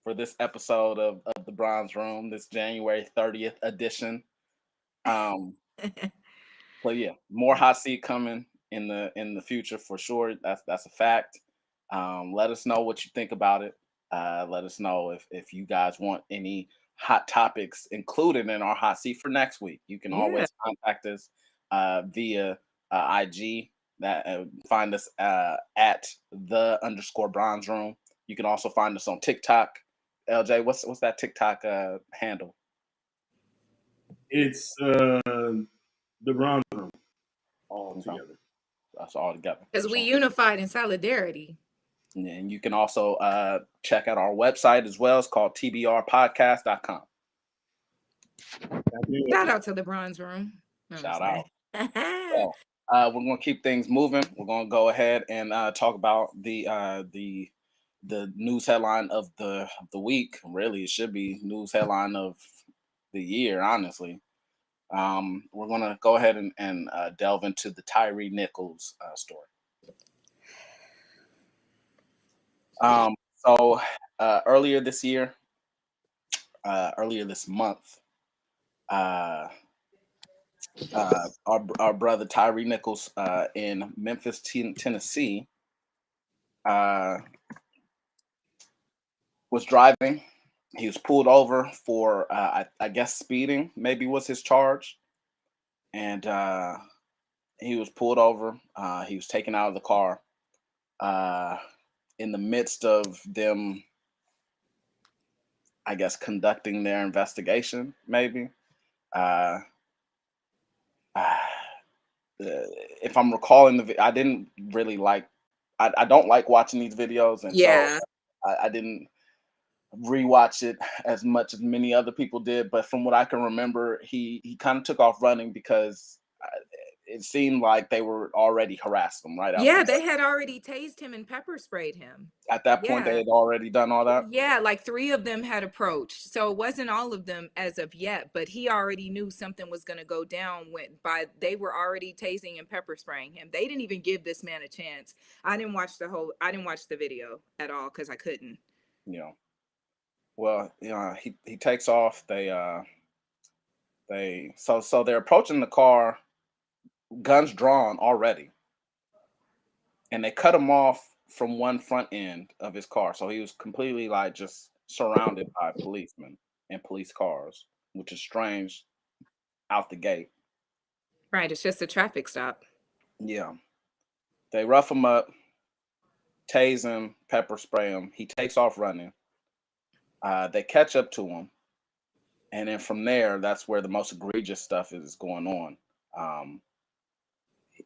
for this episode of the Bronze Room, this January 30th edition. So yeah, more hot seat coming in the future for sure. That's a fact. Let us know what you think about it. Let us know if you guys want any hot topics included in our hot seat for next week. You can always contact us via IG. Find us at _Bronze Room. You can also find us on TikTok. LJ, what's that TikTok handle? It's the Bronze Room all together. That's all together. Because we unified in solidarity. And you can also check out our website as well. It's called tbrpodcast.com. Shout out to the Bronze Room. Shout out. So, we're going to keep things moving. We're going to go ahead and talk about the news headline of the week. Really, it should be news headline of the year, honestly. We're going to go ahead and delve into the Tyree Nichols story. So earlier this month, Our brother Tyree Nichols in Memphis, Tennessee, uh, was driving. He was pulled over for, I guess, speeding. Maybe was his charge, and he was pulled over. He was taken out of the car uh, in the midst of them, I guess, conducting their investigation. Maybe. Uh, if I'm recalling I didn't really like. I don't like watching these videos, and so Yeah. I didn't rewatch it as much as many other people did. But from what I can remember, he kind of took off running because it seemed like they were already harassing him right after Yeah, that. they had already tased him and pepper sprayed him. At that point, they Yeah. had already done all that. Yeah, like 3 of them had approached. So it wasn't all of them as of yet, but he already knew something was going to go down when by they were already tasing and pepper spraying him. They didn't even give this man a chance. I didn't watch the video at all cuz I couldn't. You know. Well, he takes off. So they're approaching the car, guns drawn already, and they cut him off from one front end of his car. So he was completely like just surrounded by policemen and police cars, which is strange out the gate. Right, it's just a traffic stop. Yeah. They rough him up, tase him, pepper spray him. He takes off running. They catch up to him. And then from there, that's where the most egregious stuff is going on. Um,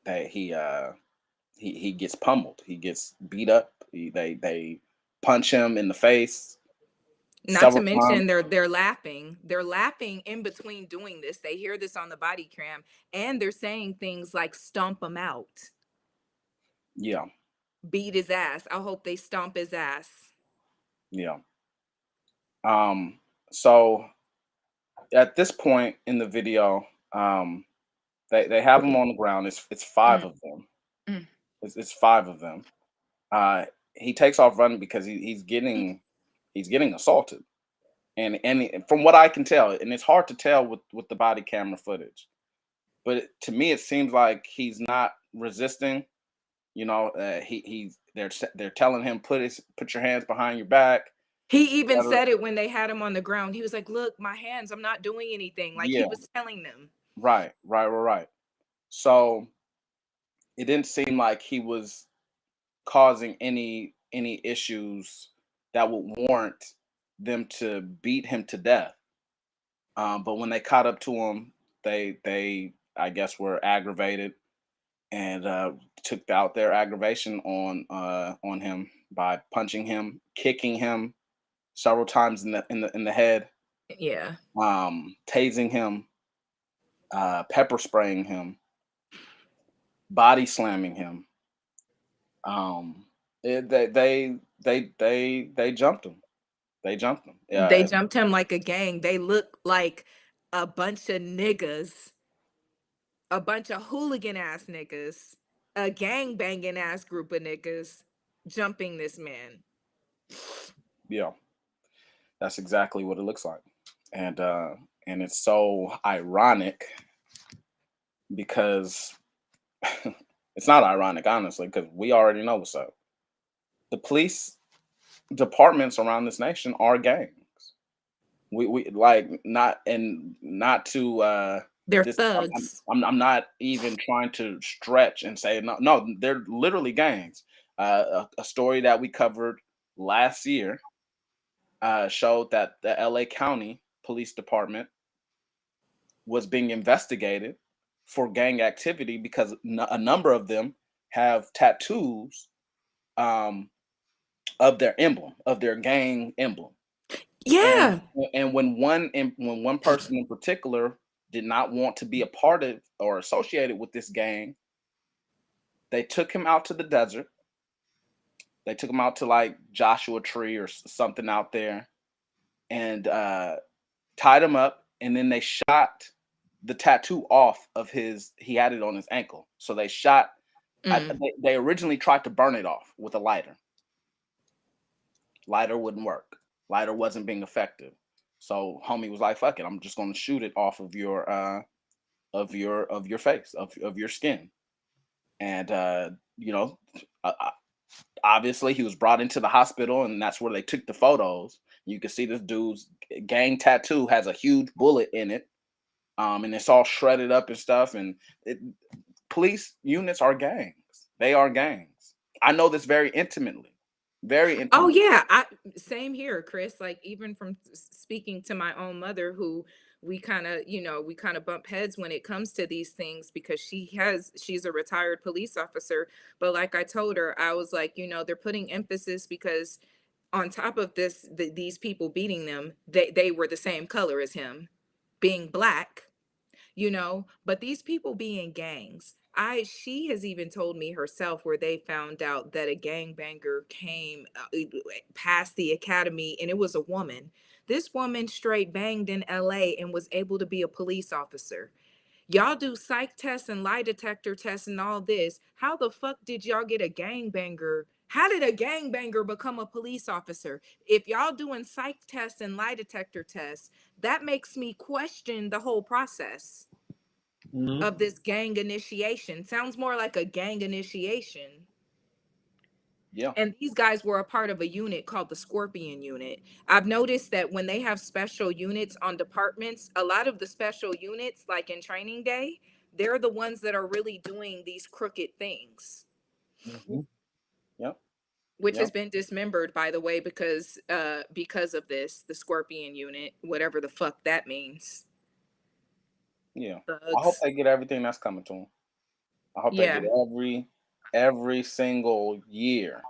they, he gets pummeled. He gets beat up. They punch him in the face Not to several times. mention they're laughing. They're laughing in between doing this. They hear this on the body cam and they're saying things like stomp him out, Yeah, beat his ass. I hope they stomp his ass. yeah. So at this point in the video, they have him on the ground. It's five Mm, of them. mm. It's five of them. Uh, he takes off running because he's getting assaulted, and from what I can tell, and it's hard to tell with the body camera footage, but to me it seems like he's not resisting. They're telling him put your hands behind your back. He even Etc. said it when they had him on the ground. He was like, "Look, my hands, I'm not doing anything." Like he Yeah, was telling them. right. So it didn't seem like he was causing any issues that would warrant them to beat him to death. But when they caught up to him, they I guess were aggravated and took out their aggravation on him by punching him, kicking him several times in the head, Yeah. tasing him, pepper spraying him, body slamming him. Um, they jumped him. They jumped him. They Yeah, jumped him like a gang. They look like a bunch of niggas, a bunch of hooligan ass niggas, a gang banging ass group of niggas jumping this man. yeah. That's exactly what it looks like, and it's so ironic because it's not ironic, honestly, because we already know what's up. The police departments around this nation are gangs. We like not to They're this. thugs. I'm not even trying to stretch and say no. They're literally gangs. A story that we covered last year showed that the LA County Police Department was being investigated for gang activity because a number of them have tattoos um, of their emblem, of their gang emblem. And Yeah. and when one person in particular did not want to be a part of or associated with this gang, they took him out to the desert. They took him out to like Joshua Tree or something out there, and tied him up, and then they shot the tattoo off of his. He had it on his ankle, so they shot. Mm. They originally tried to burn it off with a lighter. Lighter wouldn't work. Lighter wasn't being effective. So homie was like, "Fuck it, I'm just gonna shoot it off of your of your face, of your skin. And you know, uh, uh, obviously he was brought into the hospital, and that's where they took the photos. You can see this dude's gang tattoo has a huge bullet in it, and it's all shredded up and stuff. And police units are gangs. They are gangs. I know this very intimately, very Oh intimately. yeah, same here, Chris. Like even from speaking to my own mother, who we kind of, we kind of bump heads when it comes to these things because she's a retired police officer. But like I told her, I was like, they're putting emphasis because on top of this, these people beating them, they were the same color as him, being black. But these people be in gangs. She has even told me herself where they found out that a gangbanger came past the academy, and it was a woman. This woman straight banged in LA and was able to be a police officer. Y'all do psych tests and lie detector tests and all this. How the fuck did y'all get a gangbanger? How did a gangbanger become a police officer? If y'all doing psych tests and lie detector tests, that makes me question the whole process of this gang initiation. Sounds more like a gang initiation. Yeah. And these guys were a part of a unit called the Scorpion Unit. I've noticed that when they have special units on departments, a lot of the special units, like in training day, they're the ones that are really doing these crooked things. Mm-hmm. Yep. Which Yep. has been dismembered, by the way, because of this, the Scorpion Unit, whatever the fuck that means. Yeah. I hope Thugs. they get everything that's coming to them. I hope they get Yeah. every single year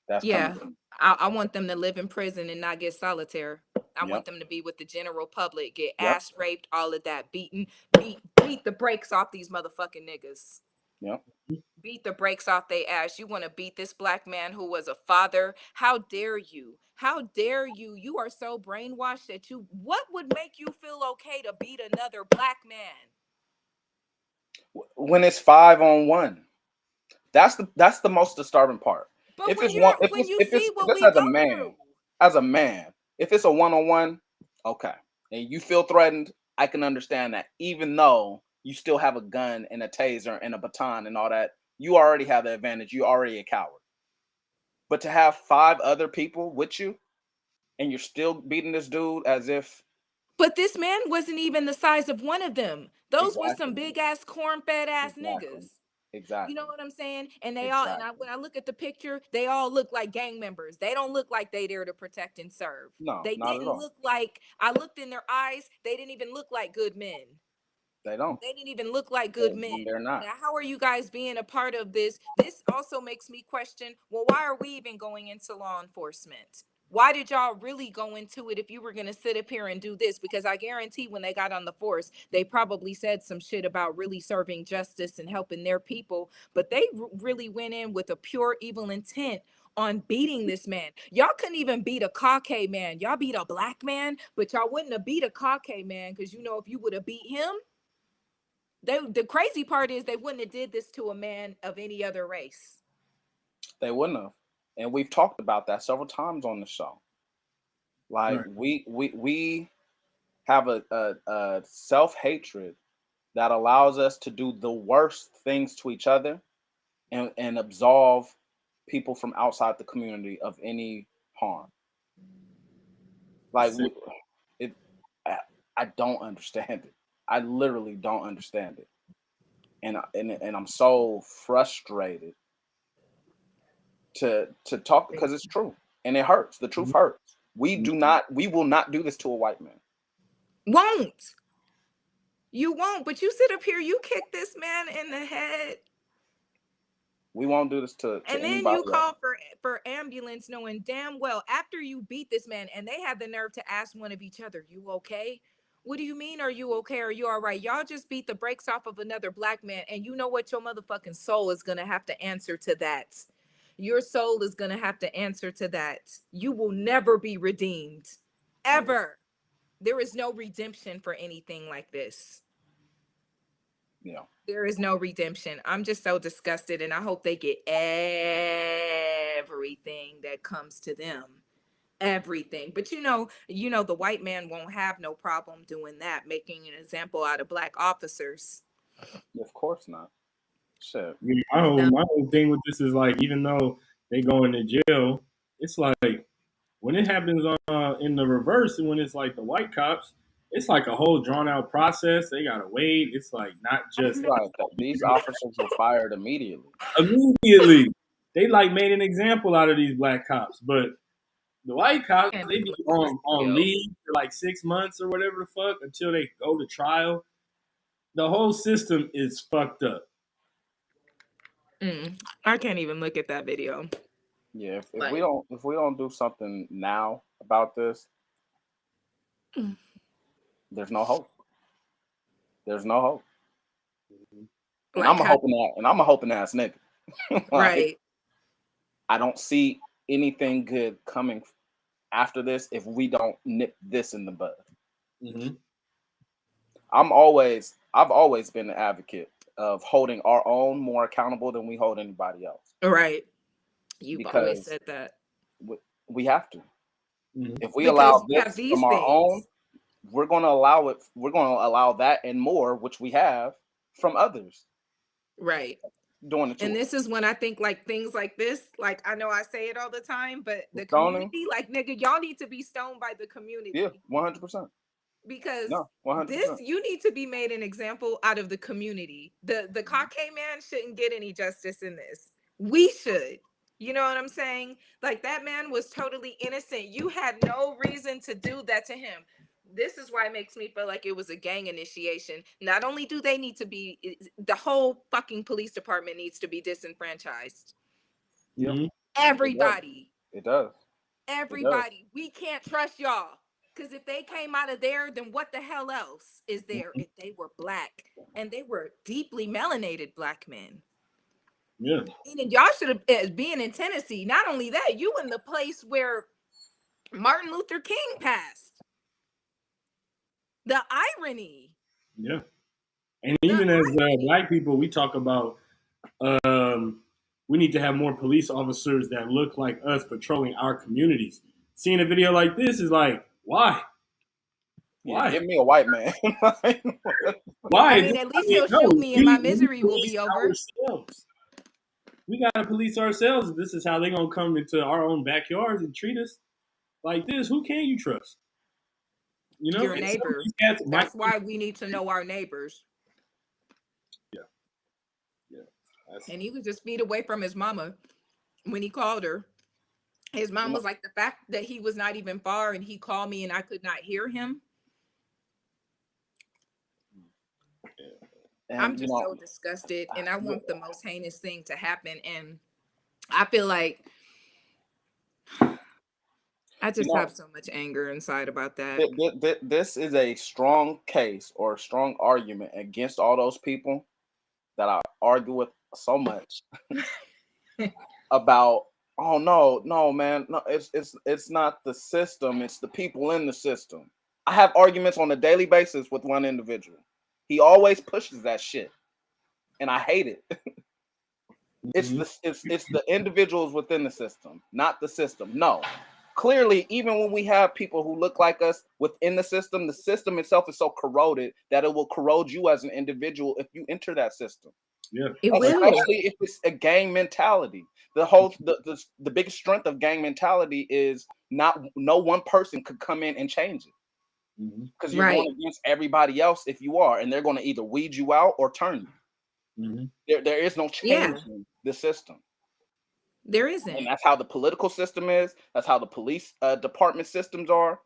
that's coming Yeah. to them. I want them to live in prison and not get solitaire. I want Yep. them to be with the general public, get Yep. ass raped, all of that, beat the brakes off these motherfucking niggas. Yep. Beat the brakes off they ass. You want to beat this black man who was a father? How dare you? How dare you? You are so brainwashed that what would make you feel okay to beat another black man? When it's 5-on-1, that's the most disturbing part. But If when it's one, you see if what it's we go through. as a man, if it's a 1-on-1, okay, and you feel threatened, I can understand that. Even though you still have a gun and a taser and a baton and all that, you already have the advantage. You're already a coward. But to have 5 other people with you and you're still beating this dude as if But this man wasn't even the size of one of them. Those were some exactly, big ass corn fed ass exactly, niggas. You know exactly, what I'm saying? And they all, exactly. when I look at the picture, they all look like gang members. They don't look like they there to protect and serve. No, They not at didn't all. look like, I looked in their eyes, they didn't even look like good men. They don't. They didn't even look like good men. They're not. Now, how are you guys being a part of this? This also makes me question, well, why are we even going into law enforcement? Why did y'all really go into it if you were going to sit up here and do this? Because I guarantee when they got on the force, they probably said some shit about really serving justice and helping their people. But they really went in with a pure evil intent on beating this man. Y'all couldn't even beat a Caucasian man. Y'all beat a black man, but y'all wouldn't have beat a Caucasian man because if you would have beat him, the crazy part is they wouldn't have did this to a man of any other race. They wouldn't have. And we've talked about that several times on the show. Like Right. we have a self-hatred that allows us to do the worst things to each other and absolve people from outside the community of any harm. Like it, I, I don't understand it. I literally don't understand it, and I'm so frustrated to talk because it's true and it hurts. The truth hurts. We will not do this to a white man. Won't. You won't, but you sit up here, you kick this man in the head. We won't do this to And then anybody you else. call for ambulance knowing damn well after you beat this man and they had the nerve to ask one of each other, you okay? What do you mean, are you okay? Are you all right? Y'all just beat the brakes off of another black man. And you know what? Your motherfucking soul is going to have to answer to that. Your soul is going to have to answer to that. You will never be redeemed. Ever. There is no redemption for anything like this. Yeah. There is no redemption. I'm just so disgusted, and I hope they get everything that comes to them. everything. But you know, the white man won't have no problem doing that, making an example out of black officers. Of course not. Shit. Yeah, my whole thing with this is like, even though they go into jail, it's like when it happens in the reverse, and when it's like the white cops, it's like a whole drawn out process. They gotta wait. It's like not just Right. These officers were fired immediately. immediately. They like made an example out of these black cops, but the white cops, Can't they be believe it was on jail. leave for like 6 months or whatever the fuck until they go to trial. The whole system is fucked up. I can't even look at that video. Yeah, if Like- we don't do something now about this, there's no hope. There's no hope. And Like I'm a hoping ass nigga. Like, right. I don't see anything good coming after this if we don't nip this in the bud. Mm-hmm. I've always been an advocate of holding our own more accountable than we hold anybody else. Right. You've always Because said that. we have to. Mm-hmm. If we Because allow we have this these from our things. own, we're going to allow it. We're going to allow that and more, which we have from others Right. doing it. And this is when I think like things like this, like I know I say it all the time, but the Stoning? community, like nigga, y'all need to be stoned by the community. Yeah, 100%. Because No, 100%. this, you need to be made an example out of the community. The Cockay man shouldn't get any justice in this. We should. You know what I'm saying? Like that man was totally innocent. You had no reason to do that to him. This is why it makes me feel like it was a gang initiation. Not only do they need to be, the whole fucking police department needs to be disenfranchised. Mm-hmm. Everybody. It does. Everybody. We can't trust y'all. Because if they came out of there, then what the hell else is there if they were black? And they were deeply melanated black men. Yeah. And y'all should have, being in Tennessee, not only that, you in the place where Martin Luther King passed. The irony. Yeah. And even as black people, we talk about we need to have more police officers that look like us patrolling our communities. Seeing a video like this is like, why? Why? Yeah, give me a white man. Why? I mean, at least he'll shoot me and my misery will be over. Ourselves. We gotta police ourselves. This is how they're gonna come into our own backyards and treat us like this. Who can you trust? You know, your neighbor. That's why we need to know our neighbors. Yeah. And he was just feet away from his mama when he called her. His mom was like, the fact that he was not even far and he called me and I could not hear him. And, I'm just so disgusted, and I want the most heinous thing to happen. And I feel like I just have so much anger inside about that. This is a strong case or a strong argument against all those people that I argue with so much about. Oh no, man, no, it's not the system; it's the people in the system. I have arguments on a daily basis with one individual. He always pushes that shit, and I hate it. It's the individuals within the system, not the system. No, clearly, even when we have people who look like us within the system itself is so corroded that it will corrode you as an individual if you enter that system. Yeah, especially if it's a gang mentality. The biggest strength of gang mentality is no one person could come in and change it. Because you're going against everybody else if you are, and they're going to either weed you out or turn you. There is no change in the system. There isn't. And that's how the political system is. That's how the police department systems are.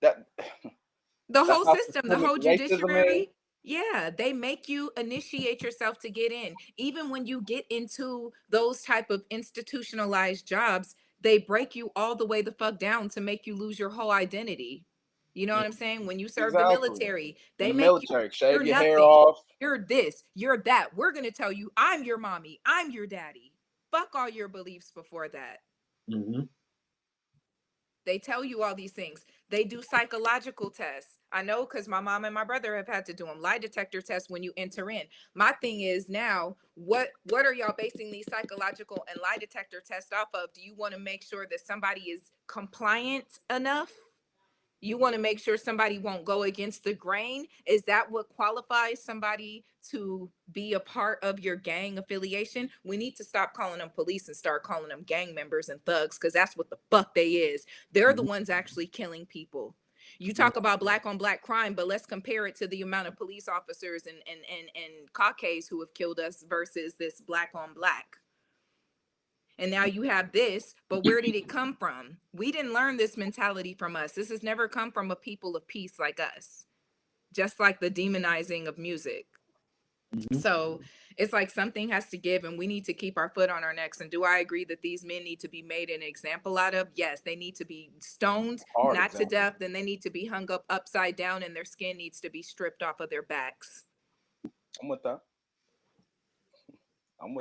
The whole system, the whole judiciary. Yeah, they make you initiate yourself to get in. Even when you get into those type of institutionalized jobs, they break you all the way the fuck down to make you lose your whole identity. You know what I'm saying? When you serve the military, they make you shave your hair off. You're this, you're that. We're gonna tell you, I'm your mommy, I'm your daddy. Fuck all your beliefs before that. They tell you all these things. They do psychological tests. I know because my mom and my brother have had to do them. Lie detector tests when you enter in. My thing is now, what are y'all basing these psychological and lie detector tests off of? Do you want to make sure that somebody is compliant enough? You want to make sure somebody won't go against the grain? Is that what qualifies somebody to be a part of your gang affiliation? We need to stop calling them police and start calling them gang members and thugs, because that's what the fuck they is. They're the ones actually killing people. You talk about black on black crime, but let's compare it to the amount of police officers and Caucasians who have killed us versus this black on black. And now you have this, but where did it come from? We didn't learn this mentality from us. This has never come from a people of peace like us, just like the demonizing of music. So it's like something has to give, and we need to keep our foot on our necks. And do I agree that these men need to be made an example out of? Yes, they need to be stoned, not to death. Then they need to be hung up upside down, and their skin needs to be stripped off of their backs. I'm with that.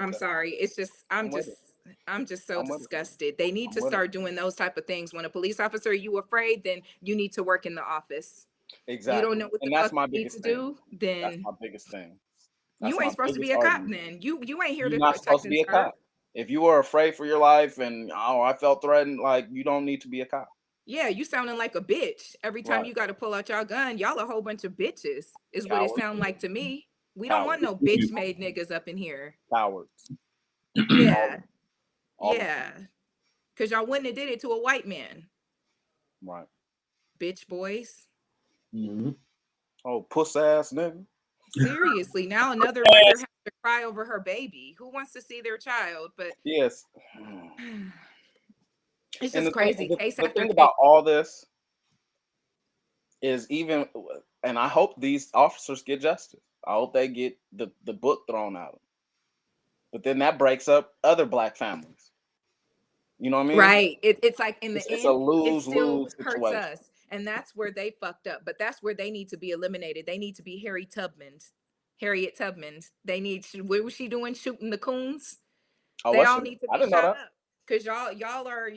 I'm sorry. It's just, I'm just so disgusted. They need to start doing those type of things. When a police officer, you afraid, then you need to work in the office. Exactly. You don't know what and the that's fuck my you need biggest to thing. do, then That's my biggest thing. That's you ain't my supposed to be biggest a cop. argument. Then you ain't here You're to not supposed protect to and be a serve. cop. If you are afraid for your life and I felt threatened, like, you don't need to be a cop. Yeah, you sounding like a bitch every time you got to pull out your gun. Y'all a whole bunch of bitches is what it sound like to me. We don't want no bitch made niggas up in here. Cowards. Yeah. All Yeah. Because y'all wouldn't have did it to a white man. Right. Bitch boys. Oh, puss ass nigga. Seriously, now another mother has to cry over her baby. Who wants to see their child? But yes, it's just crazy. Case the after thing case. about all this is, even, and I hope these officers get justice. I hope they get the book thrown at them. But then that breaks up other black families. You know what I mean? Right. It's like in the It's a end, it still lose hurts situation. us. And that's where they fucked up. But that's where they need to be eliminated. They need to be Harriet Tubman. They need, what was she doing? Shooting the coons? Oh, They all need to I be didn't know shot that. up. Because y'all are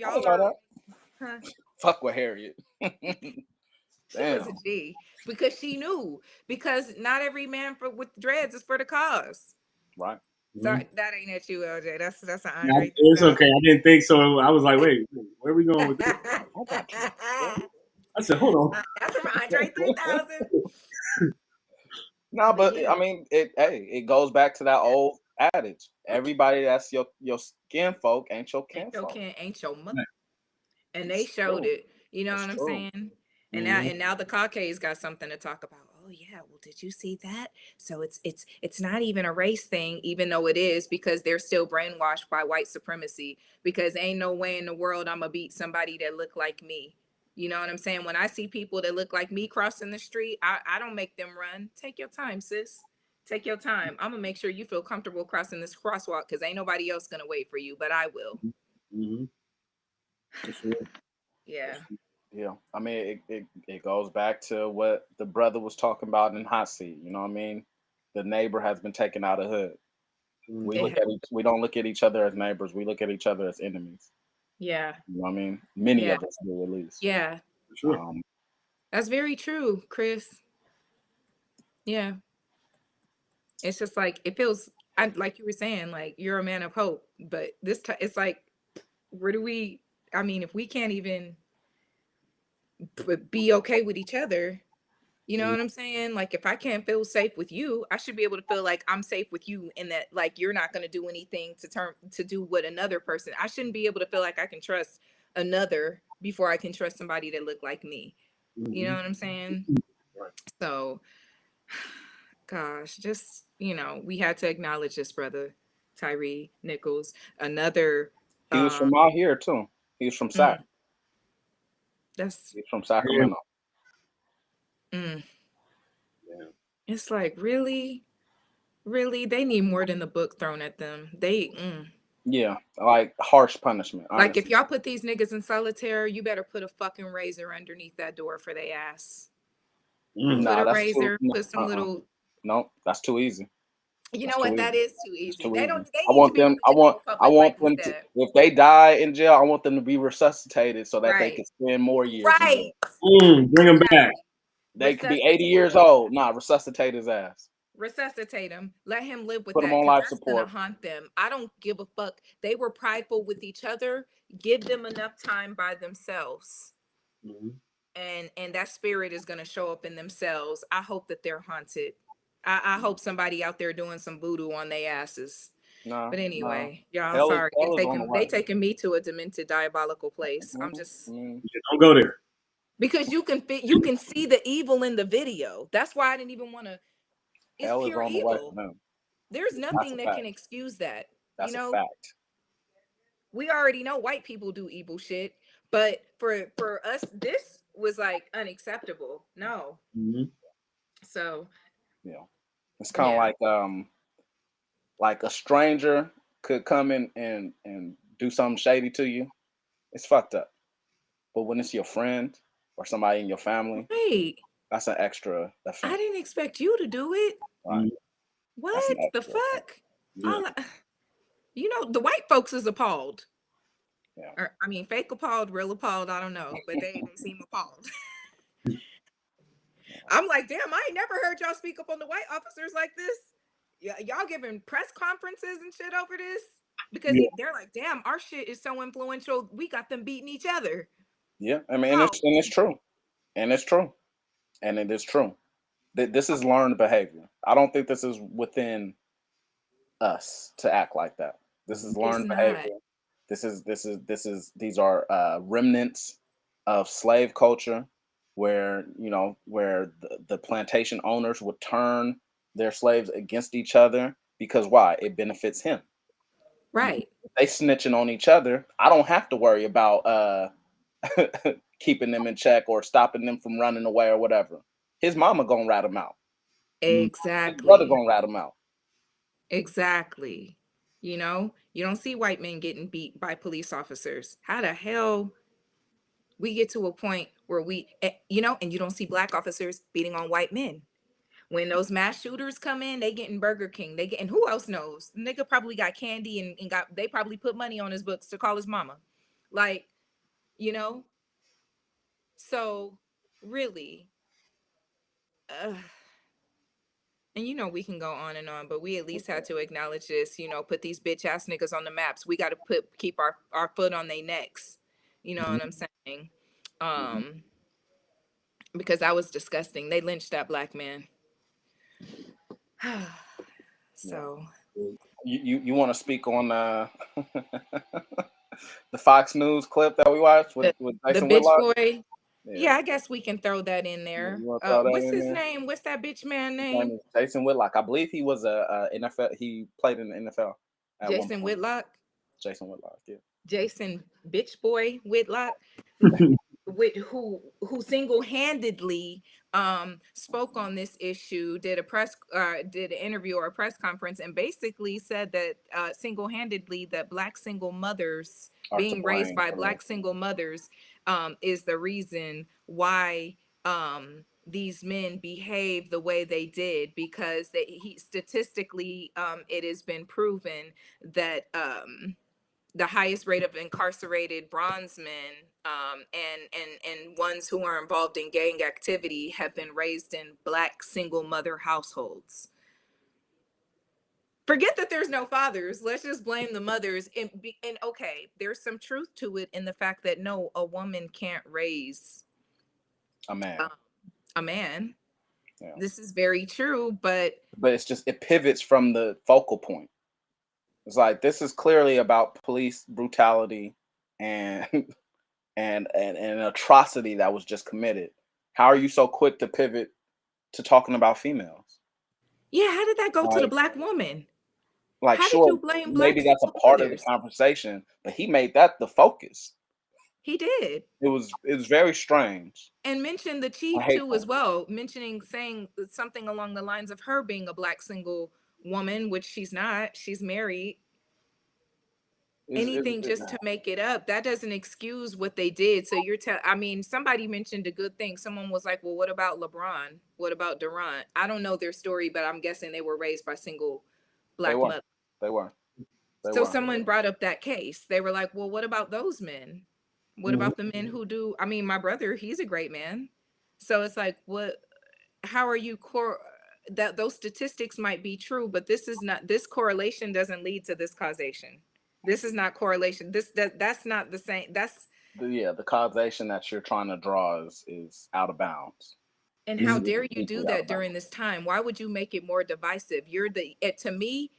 huh? Fuck with Harriet. She was a G, because she knew, because not every man with dreads is for the cause. Right. Sorry, that ain't at you, LJ. That's an Yeah, Andre. it's okay. I didn't think so. I was like, wait, where are we going with this? I said, hold on. That's from Andre 3000. No, but yeah. I mean, it goes back to that old adage. Everybody that's your skin folk ain't your kin folk. Ain't your mother. And they showed it. You know what I'm saying? And now the Caucasians got something to talk about. Oh yeah, well, did you see that? So it's not even a race thing, even though it is, because they're still brainwashed by white supremacy. Because ain't no way in the world I'm gonna beat somebody that look like me. You know what I'm saying? When I see people that look like me crossing the street, I don't make them run. Take your time, sis. Take your time. I'm gonna make sure you feel comfortable crossing this crosswalk, because ain't nobody else gonna wait for you, but I will. Yeah. Yeah, I mean, it goes back to what the brother was talking about in Hot Seat. You know what I mean? The neighbor has been taken out of hood. We don't look at each other as neighbors. We look at each other as enemies. Yeah. You know what I mean? Many of us do, at least. Yeah. Sure. That's very true, Chris. Yeah. It's just like, it feels, like you were saying, like you're a man of hope, but it's like, where do we, I mean, if we can't even be okay with each other, you know what I'm saying? Like, if I can't feel safe with you, I should be able to feel like I'm safe with you, and that, like, you're not going to do anything to do what another person. I shouldn't be able to feel like I can trust another before I can trust somebody that look like me. You know what I'm saying? So, gosh, just, we had to acknowledge this brother, Tyree Nichols. Another. He was from out here too. He was from Sac. He's from Sacramento. It's like, really, they need more than the book thrown at them. Yeah, like harsh punishment. Honestly. Like, if y'all put these niggas in solitaire, you better put a fucking razor underneath that door for their ass. Put a razor, put some little. No, that's too easy. You That's know too what? That easy. is too It's easy. too easy. They I need to want be them. I releasing want. in I public want like you them to. said. If they die in jail, I want them to be resuscitated so that they Right. can spend more years in jail. Right. Bring him back. Exactly. They could be 80 Resuscitate. years old. Nah, resuscitate his ass. Resuscitate him. Let him live with Put him that on because life that's gonna support. haunt them. I don't give a fuck. They were prideful with each other. Give them enough time by themselves. And that spirit is gonna show up in themselves. I hope that they're haunted. I hope somebody out there doing some voodoo on their asses. Nah, But nah. anyway, y'all, Hell sorry. is on the They way. taking me to a demented, diabolical place. I'm just Don't go there. because you can see the evil in the video. That's why I didn't even want to. It's Hell is pure on the way for evil. them. There's That's nothing a that can fact. excuse that. That's a fact. We already know white people do evil shit, but for us, this was like unacceptable. No. So Yeah, it's kind of yeah. like a stranger could come in and do something shady to you. It's fucked up. But when it's your friend or somebody in your family, Wait, that's an extra I offense. didn't expect you to do it. Right? That's an What the extra offense. fuck? All you know, the white folks is appalled. Yeah. Or I mean, fake appalled, real appalled. I don't know, but they seem appalled. I'm like, damn, I ain't never heard y'all speak up on the white officers like this. Yeah, y'all giving press conferences and shit over this because they're like, damn, our shit is so influential. We got them beating each other. Yeah, I mean, and it's true, and it's true, and it is true. This is learned behavior. I don't think this is within us to act like that. This is It's learned not. behavior. These are remnants of slave culture, where where the plantation owners would turn their slaves against each other because why? It benefits him. Right. If they snitching on each other, I don't have to worry about keeping them in check or stopping them from running away or whatever. His mama gonna rat him out. His brother Exactly. gonna rat him out. Exactly. You know, you don't see white men getting beat by police officers. How the hell we get to a point where and you don't see black officers beating on white men. When those mass shooters come in, they getting Burger King. They getting who else knows? The nigga probably got candy and got they probably put money on his books to call his mama. Like, you know? So really, and we can go on and on, but we at least had to acknowledge this, put these bitch ass niggas on the maps. We gotta keep our foot on their necks. You know what I'm saying? Because that was disgusting. They lynched that black man. So You want to speak on the Fox News clip that we watched with the Jason bitch Whitlock? boy. Yeah, I guess we can throw that in there. You want to throw that What's in his there? name? What's that bitch man His name? name is Jason Whitlock. I believe he was a NFL. He played in the NFL at one Jason point. Whitlock. Jason Whitlock. Yeah. Jason bitch boy Whitlock. Who single-handedly spoke on this issue, did an interview or a press conference, and basically said that single-handedly that black single mothers being raised by black single mothers is the reason why these men behave the way they did, because he statistically it has been proven that the highest rate of incarcerated bronze men and ones who are involved in gang activity have been raised in black single mother households. Forget that there's no fathers. Let's just blame the mothers. And okay, there's some truth to it in the fact that no, a woman can't raise a man. A man. Yeah. This is very true, but it's just it pivots from the focal point. It's like this is clearly about police brutality and and an atrocity that was just committed. How are you so quick to pivot to talking about females? Yeah, how did that go to the black woman? Like, how sure, did you blame maybe that's a part of the conversation, but he made that the focus. He did. It was very strange. And mentioned the chief too as well, saying something along the lines of her being a black single woman, which she's not. She's married. Anything just to make it up, that doesn't excuse what they did. So somebody mentioned a good thing. Someone was like, well, what about LeBron? What about Durant? I don't know their story, but I'm guessing they were raised by single black were. mother. They were. They So were. someone brought up that case. They were like, well, what about those men? What Mhm. about the men who do? I mean, my brother, he's a great man. So it's like, what? How are you that those statistics might be true, but this is not. This correlation doesn't lead to this causation. This is not correlation. That's not the same. That's The causation that you're trying to draw is out of bounds. And how Mhm. dare you Deeply do out that of bounds. during this time? Why would you make it more divisive? To me,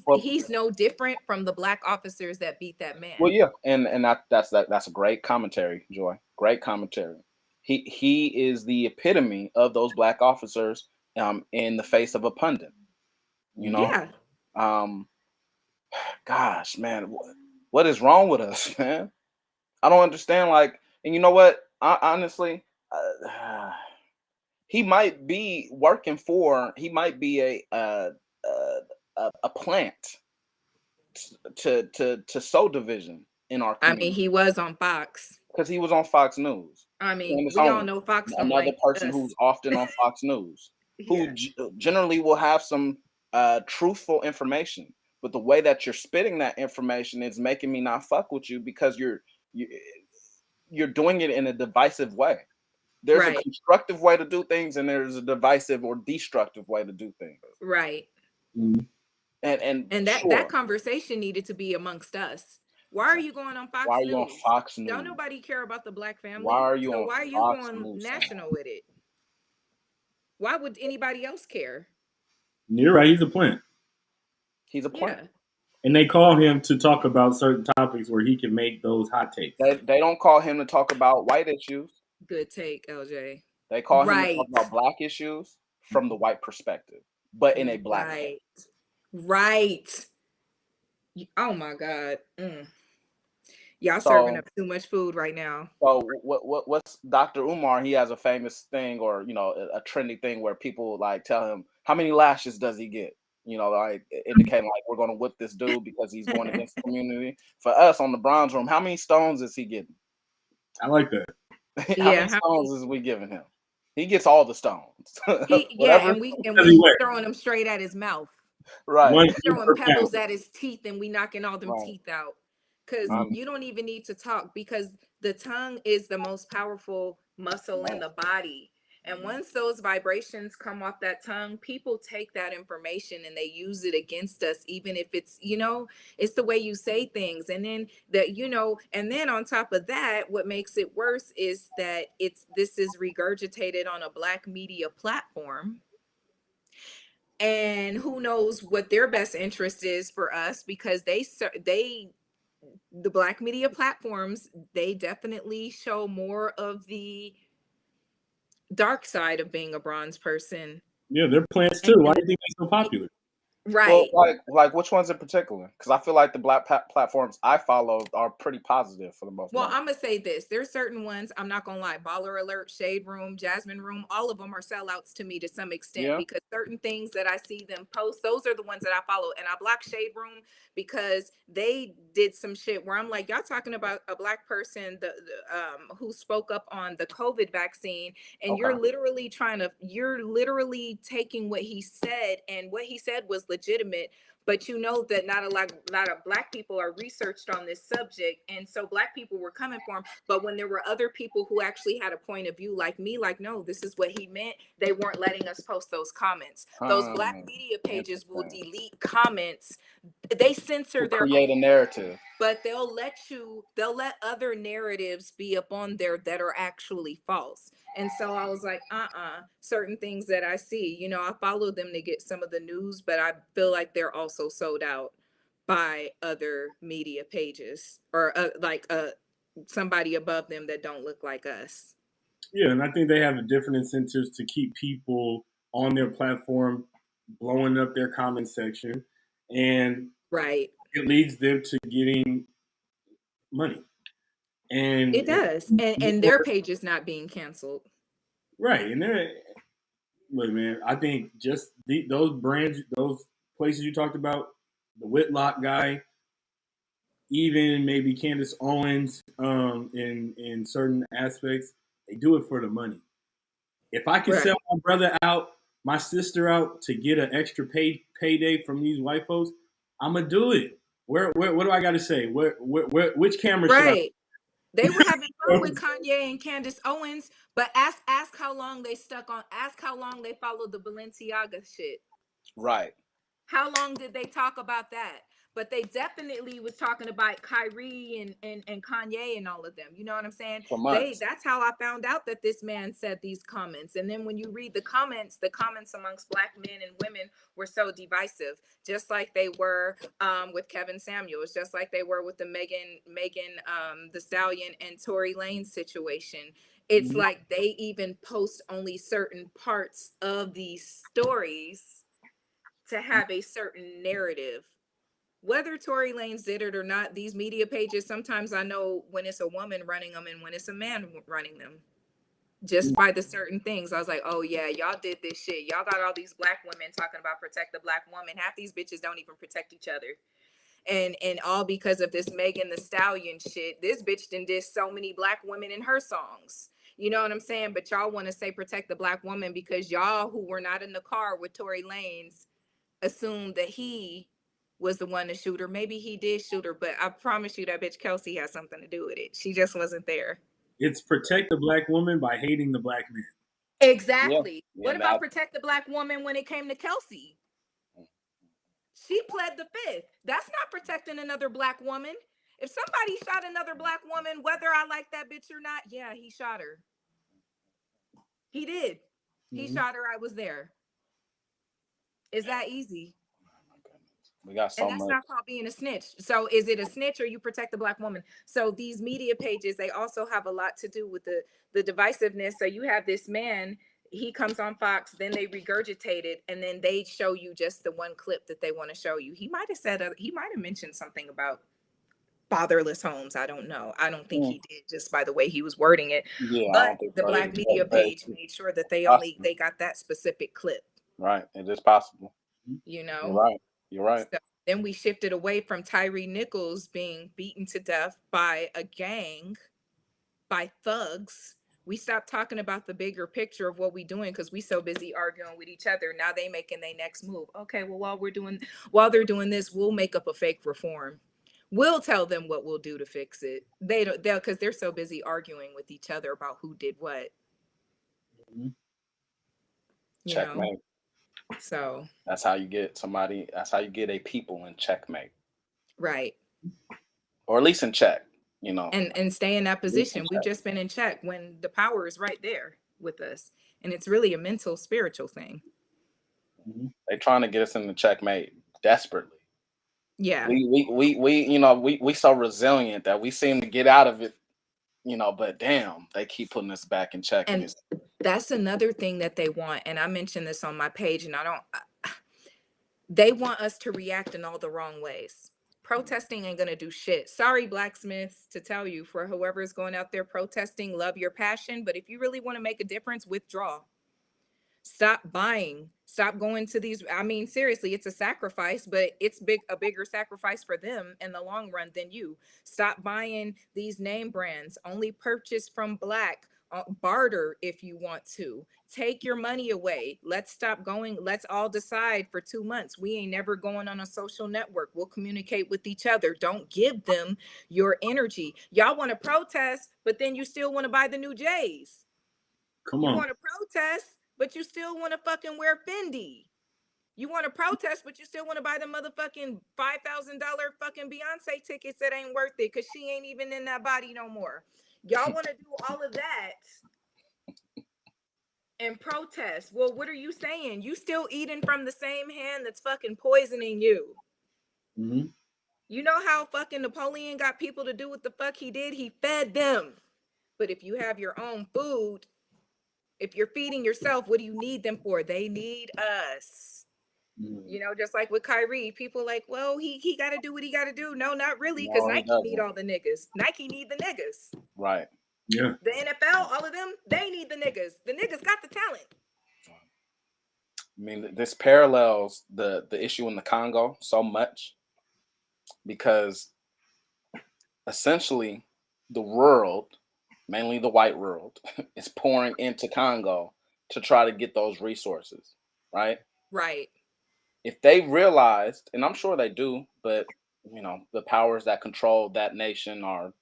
Well, he's no different from the black officers that beat that well, man. yeah, and that's a great commentary, Joy. Great commentary. He is the epitome of those black officers in the face of a pundit. You Mhm. know, Yeah. um, gosh, man, what is wrong with us, man? I don't understand. Like, and you know what? Honestly, he might be working for. He might be a plant to sow division in our I mean, community he was on Fox. because he was on Fox News. I mean, And it's we all only know Fox don't another like person us. who's often on Fox News, who Yeah. generally will have some truthful information. But the way that you're spitting that information is making me not fuck with you because you, you're doing it in a divisive way. There's a Right. constructive way to do things, and there's a divisive or destructive way to do things. Right. Mhm. And And that sure, conversation needed to be amongst us. Why are so you going on why Fox are you on News? Fox Don't News? nobody care about the black Why family. are you So on why are you Fox going News, Sam? national with it? Why would anybody else care? You're right. He's a plant, He's a plant. Yeah. and they call him to talk about certain topics where he can make those hot takes. They don't call him to talk about white issues. Good take, LJ. They call him to talk Right. about black issues from the white perspective, but in a black way. Right. Right. Oh my God. Y'all serving So up too much food right now. what's Dr. Umar? He has a famous thing, or a trendy thing where people like tell him how many lashes does he get. Like indicating like we're gonna whip this dude because he's going against the community. For us on the bronze room, how many stones is he getting? I like that. How Yeah, many stones is we giving him? He gets all the stones. Whatever. and we Everywhere. throwing them straight at his mouth. Right. One We food throwing per pound. pebbles at his teeth and we knocking all them Right. teeth out. Because Mhm. you don't even need to talk because the tongue is the most powerful muscle in Right. the body. And once those vibrations come off that tongue, people take that information and they use it against us, even if it's the way you say things. And then and then on top of that, what makes it worse is that this is regurgitated on a black media platform. And who knows what their best interest is for us because the black media platforms, they definitely show more of the dark side of being a bronze person. Yeah, they're plants too. Why do And you think they're so popular? Well, right. like which ones in particular? Because I feel like the black platforms I follow are pretty positive for the most Well, part. I'm gonna say this. There's certain ones, I'm not gonna lie, Baller Alert, Shade Room, Jasmine Room, all of them are sellouts to me to some extent Yeah. because certain things that I see them post, those are the ones that I follow. And I block Shade Room because they did some shit where I'm like, y'all talking about a black person who spoke up on the COVID vaccine, and Okay. you're literally taking what he said, and what he said was legitimate, but you know that not a lot of black people are researched on this subject, and so black people were coming for him. But when there were other people who actually had a point of view like me, like, no, this is what he meant, they weren't letting us post those comments. Those black media pages will Interesting. delete comments. They censor To their create a own, narrative. but they'll let other narratives be up on there that are actually false. And so I was like, certain things that I see, I follow them to get some of the news, but I feel like they're also sold out by other media pages or somebody above them that don't look like us. Yeah, and I think they have a different incentives to keep people on their platform blowing up their comment section, and Right. it leads them to getting money. And It does. And their page is not being canceled. right, and they're look, man. I think just those brands, those places you talked about, the Whitlock guy, even maybe Candace Owens, in certain aspects, they do it for the money. If I can Right. sell my brother out my sister out to get an extra payday from these white folks, I'm gonna do it. Where what do I got to say? Which camera should I? Right. They were having fun with Kanye and Candace Owens, but ask how long they stuck on. Ask how long they followed the Balenciaga shit. Right. How long did they talk about that? But they definitely was talking about Kyrie and Kanye and all of them. You know what I'm saying? For months. That's how I found out that this man said these comments. And then when you read the comments amongst black men and women were so divisive, just like they were with Kevin Samuels, just like they were with the Megan the Stallion and Tory Lanez situation. It's like they even post only certain parts of these stories to have a certain narrative. Whether Tory Lanez did it or not, these media pages, sometimes I know when it's a woman running them and when it's a man running them. Just by the certain things. I was like, oh yeah, y'all did this shit. Y'all got all these black women talking about protect the black woman. Half these bitches don't even protect each other. And all because of this Megan the Stallion shit. This bitch did so many black women in her songs. You know what I'm saying? But y'all want to say protect the black woman because y'all who were not in the car with Tory Lanez assumed that he was the one to shoot her. Maybe he did shoot her, but I promise you that bitch Kelsey has something to do with it. She just wasn't there. It's protect the black woman by hating the black man. Exactly. Yeah, What about protect the black woman when it came to Kelsey? She pled the fifth. That's not protecting another black woman. If somebody shot another black woman, whether I like that bitch or not, yeah, he shot her. He did. He shot her. I was there. Is that easy? We got so And that's much. not called being a snitch. So is it a snitch or you protect the black woman? So these media pages, they also have a lot to do with the divisiveness. So you have this man, he comes on Fox, then they regurgitate it, and then they show you just the one clip that they want to show you. He might have mentioned something about fatherless homes. I don't know. I don't think he did, just by the way he was wording it. Yeah, I But don't think the so black either. media page made sure that they got that specific clip. Right. It is possible. You know? You're right. You're right. So then we shifted away from Tyree Nichols being beaten to death by a gang, by thugs. We stopped talking about the bigger picture of what we doing because we so busy arguing with each other. Now they making their next move. Okay, well while they're doing this, we'll make up a fake reform. We'll tell them what we'll do to fix it. They'll because they're so busy arguing with each other about who did what. Checkmate. So that's how you get somebody. That's how you get a people in checkmate. Right. Or at least in check. You know. And stay in that position. We've just been in check when the power is right there with us, and it's really a mental, spiritual thing. They're trying to get us in the checkmate desperately. Yeah. We so resilient that we seem to get out of it, but damn, they keep putting us back in check. And that's another thing that they want. And I mentioned this on my page, and they want us to react in all the wrong ways. Protesting ain't gonna do shit. Sorry, blacksmiths, to tell you, for whoever is going out there protesting, love your passion. But if you really want to make a difference, withdraw. Stop buying. Stop going to these. I mean, seriously, it's a sacrifice, but it's a bigger sacrifice for them in the long run than you. Stop buying these name brands. Only purchase from Black. Barter if you want to. Take your money away. Let's stop going. Let's all decide for 2 months. We ain't never going on a social network. We'll communicate with each other. Don't give them your energy. Y'all want to protest, but then you still want to buy the new J's. Come on. You want to protest, but you still want to fucking wear Fendi. You want to protest, but you still want to buy the motherfucking $5,000 fucking Beyonce tickets that ain't worth it because she ain't even in that body no more. Y'all want to do all of that and protest. Well, what are you saying? You still eating from the same hand that's fucking poisoning you. Mm-hmm. You know how fucking Napoleon got people to do what the fuck he did? He fed them. But if you have your own food, if you're feeding yourself, what do you need them for? They need us. Just like with Kyrie, people like, well, he got to do what he got to do. No, not really, because Nike need all the niggas. Nike need the niggas. Right. Yeah. The NFL, all of them, they need the niggas. The niggas got the talent. I mean, this parallels the issue in the Congo so much because essentially the world, mainly the white world, is pouring into Congo to try to get those resources. right? Right. If they realized, and I'm sure they do, but the powers that control that nation are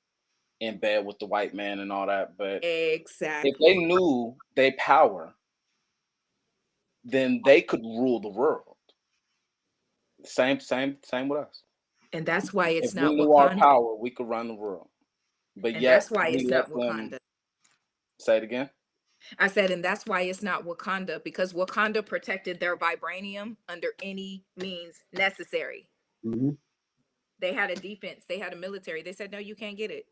in bed with the white man and all that. But if they Exactly. knew they power, then they could rule the world. Same with us. And that's why If it's we not knew our Wakanda. power, we could run the world. But And yet that's why we it's let not them Wakanda. say it again. I said, and that's why it's not Wakanda, because Wakanda protected their vibranium under any means necessary. Mm-hmm. They had a defense, they had a military. They said, no, you can't get it.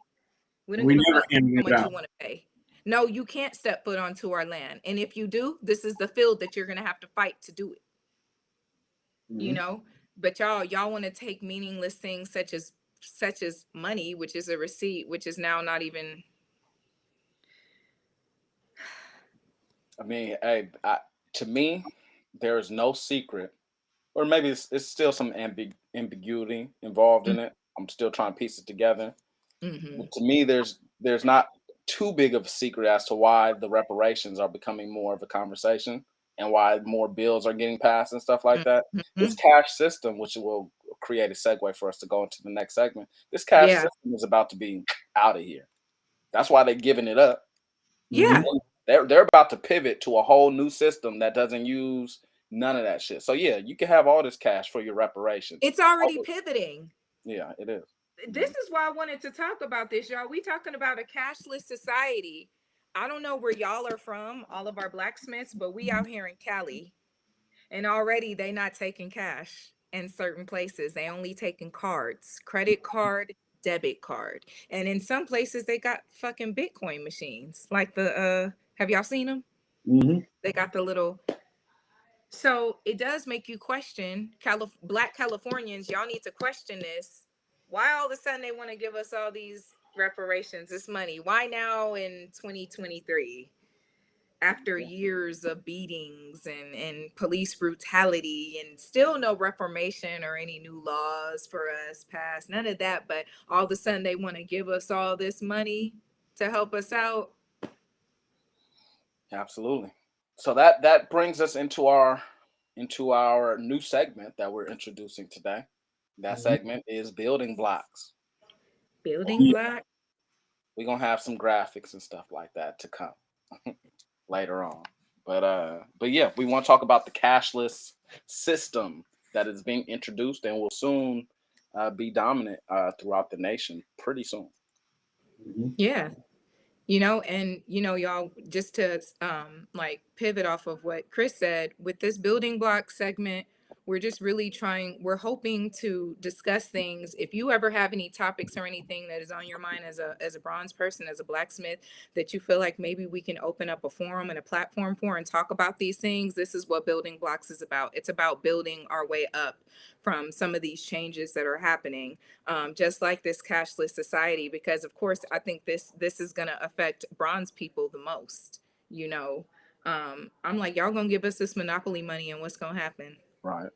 We don't We give a never fuck handed how it much you out. want to pay. No, you can't step foot onto our land. And if you do, this is the field that you're going to have to fight to do it. You Mm-hmm. know, but y'all want to take meaningless things such as money, which is a receipt, which is now not even. I mean, hey, to me, there is no secret, or maybe it's still some ambiguity involved in it. I'm still trying to piece it together. Mm-hmm. But to me, there's not too big of a secret as to why the reparations are becoming more of a conversation and why more bills are getting passed and stuff like that. Mm-hmm. This cash system, which will create a segue for us to go into the next segment, this cash Yeah. system is about to be out of here. That's why they're giving it up. Yeah. They're about to pivot to a whole new system that doesn't use none of that shit. So yeah, you can have all this cash for your reparations. It's already pivoting. Yeah, it is. This is why I wanted to talk about this, y'all. We talking about a cashless society. I don't know where y'all are from, all of our blacksmiths, but we out here in Cali, and already they not taking cash in certain places. They only taking cards, credit card, debit card, and in some places they got fucking Bitcoin machines. Like have y'all seen them? Mm-hmm. They got the little. So it does make you question, Black Californians. Y'all need to question this. Why all of a sudden they want to give us all these reparations, this money? Why now in 2023, after years of beatings and police brutality, and still no reformation or any new laws for us passed, none of that, but all of a sudden they want to give us all this money to help us out? Absolutely. So that brings us into our new segment that we're introducing today. That Mm-hmm. segment is building blocks. Building Yeah. block. We're gonna have some graphics and stuff like that to come later on. But yeah, we want to talk about the cashless system that is being introduced and will soon be dominant throughout the nation pretty soon. Mm-hmm. Yeah. And y'all, just to like pivot off of what Chris said with this building block segment, we're hoping to discuss things. If you ever have any topics or anything that is on your mind as a bronze person, as a blacksmith, that you feel like maybe we can open up a forum and a platform for and talk about these things, this is what building blocks is about. It's about building our way up from some of these changes that are happening, just like this cashless society, because of course I think this is going to affect bronze people the most. I'm like, y'all gonna give us this monopoly money, and what's gonna happen? Right.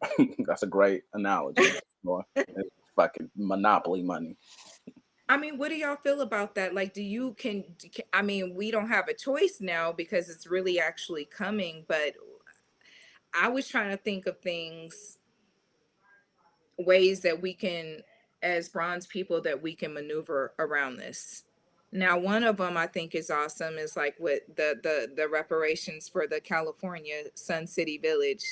That's a great analogy. Boy. It's fucking monopoly money. I mean, what do y'all feel about that? Like, I mean, we don't have a choice now because it's really actually coming, but I was trying to think of ways that we can, as bronze people, that we can maneuver around this. Now, one of them I think is awesome is like with the reparations for the California Sun City Village,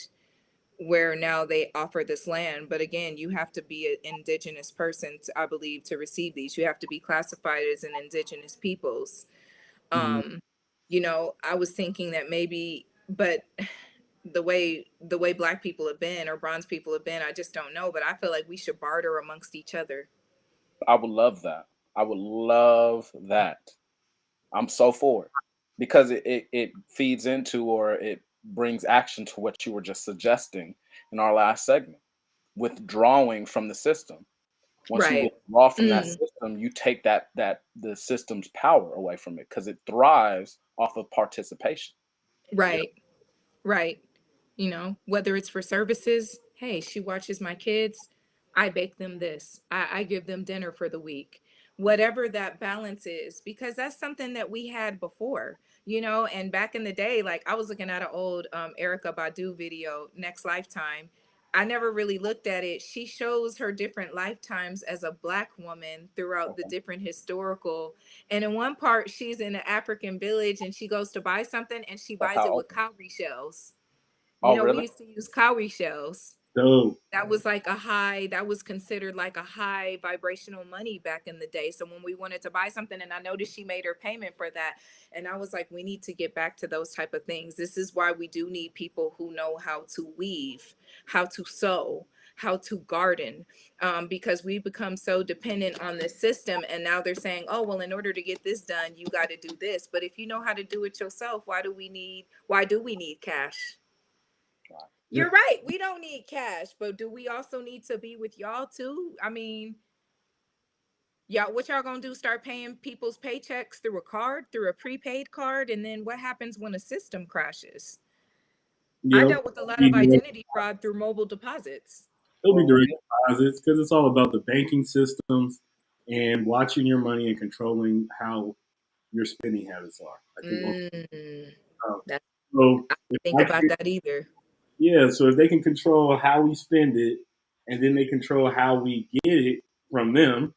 where now they offer this land. But again, you have to be an indigenous person, I believe, to receive these. You have to be classified as an indigenous peoples. Mm-hmm. I was thinking that maybe, but the way black people have been, or bronze people have been, I just don't know, but I feel like we should barter amongst each other. I would love that. I would love that. I'm so for it because it feeds into, or it brings action to what you were just suggesting in our last segment, withdrawing from the system. Once you Right. withdraw from that Mm, system, you take that the system's power away from it because it thrives off of participation. right. Right. Whether it's for services, hey, she watches my kids, I bake them this, I give them dinner for the week, whatever that balance is, because that's something that we had before. you know. And back in the day, like I was looking at an old Erica Badu video, Next Lifetime. I never really looked at it. She shows her different lifetimes as a black woman throughout the Okay. different historical. And in one part, she's in an African village and she goes to buy something and she That's buys how it with open. cowrie shells. You Oh, know, we really? used to use cowrie shells. So That was like a high, that was considered like a high vibrational money back in the day. So when we wanted to buy something, and I noticed she made her payment for that, and I was like, we need to get back to those type of things. This is why we do need people who know how to weave, how to sew, how to garden, because we become so dependent on this system. And now they're saying, oh, well, in order to get this done, you got to do this. But if you know how to do it yourself, why do we need cash? yeah, You're right. We don't need cash, but do we also need to be with y'all too? I mean, y'all, what y'all gonna do? Start paying people's paychecks through a card, through a prepaid card, and then what happens when a system crashes? I yeah, dealt with a lot of identity fraud through mobile deposits. it'll be Well, direct deposits because it's all about the banking systems and watching your money and controlling how your spending habits are. I think Mm, that so. I If didn't think I about can, that either. yeah, so if they can control how we spend it, and then they control how we get it from them,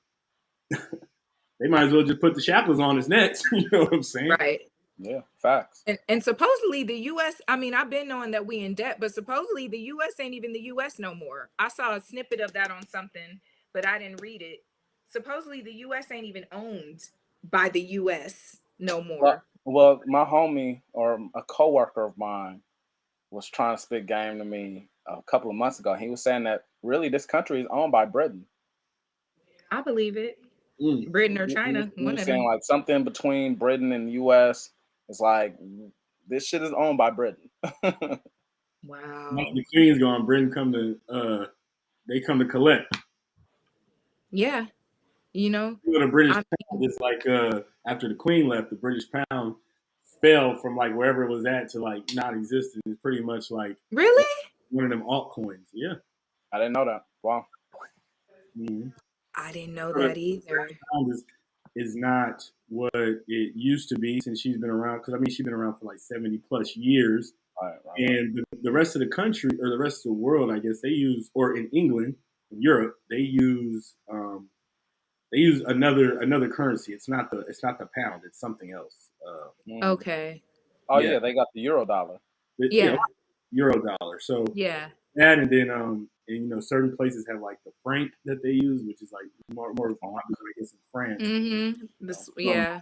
they might as well just put the shackles on his necks. You know what I'm saying? Right. yeah, facts. And supposedly the US, I mean, I've been knowing that we in debt, but supposedly the US ain't even the US no more. I saw a snippet of that on something, but I didn't read it. Supposedly the US ain't even owned by the US no But more. well, my homie or a coworker of mine was trying to spit game to me a couple of months ago. He was saying that really this country is owned by Britain. I believe it. Mm. Britain or He China, he one was of saying them. like something between Britain and the U.S. It's like this shit is owned by Britain. Once Wow. the queen's gone, Britain they come to collect. Yeah. You know, You know, the British I pound mean, is like after the queen left, the British pound fell from like wherever it was at to like non-existent. It's pretty much like really? one of them altcoins. Yeah. I didn't know that. Wow. Mm-hmm. I didn't know So the that either. pound is not what it used to be since she's been around. Because I mean, she's been around for like 70 plus years. Right. And the rest of the country or the rest of the world, I guess they use, or in England, in Europe, they use another currency. It's not the pound. It's something else. Mm. Okay. Oh Yeah, yeah, they got the euro dollar. yeah, Yeah. euro dollar. So Yeah. that, and then and certain places have like the franc that they use, which is like more popular, I guess, in France. Mm-hmm. This, Um, yeah.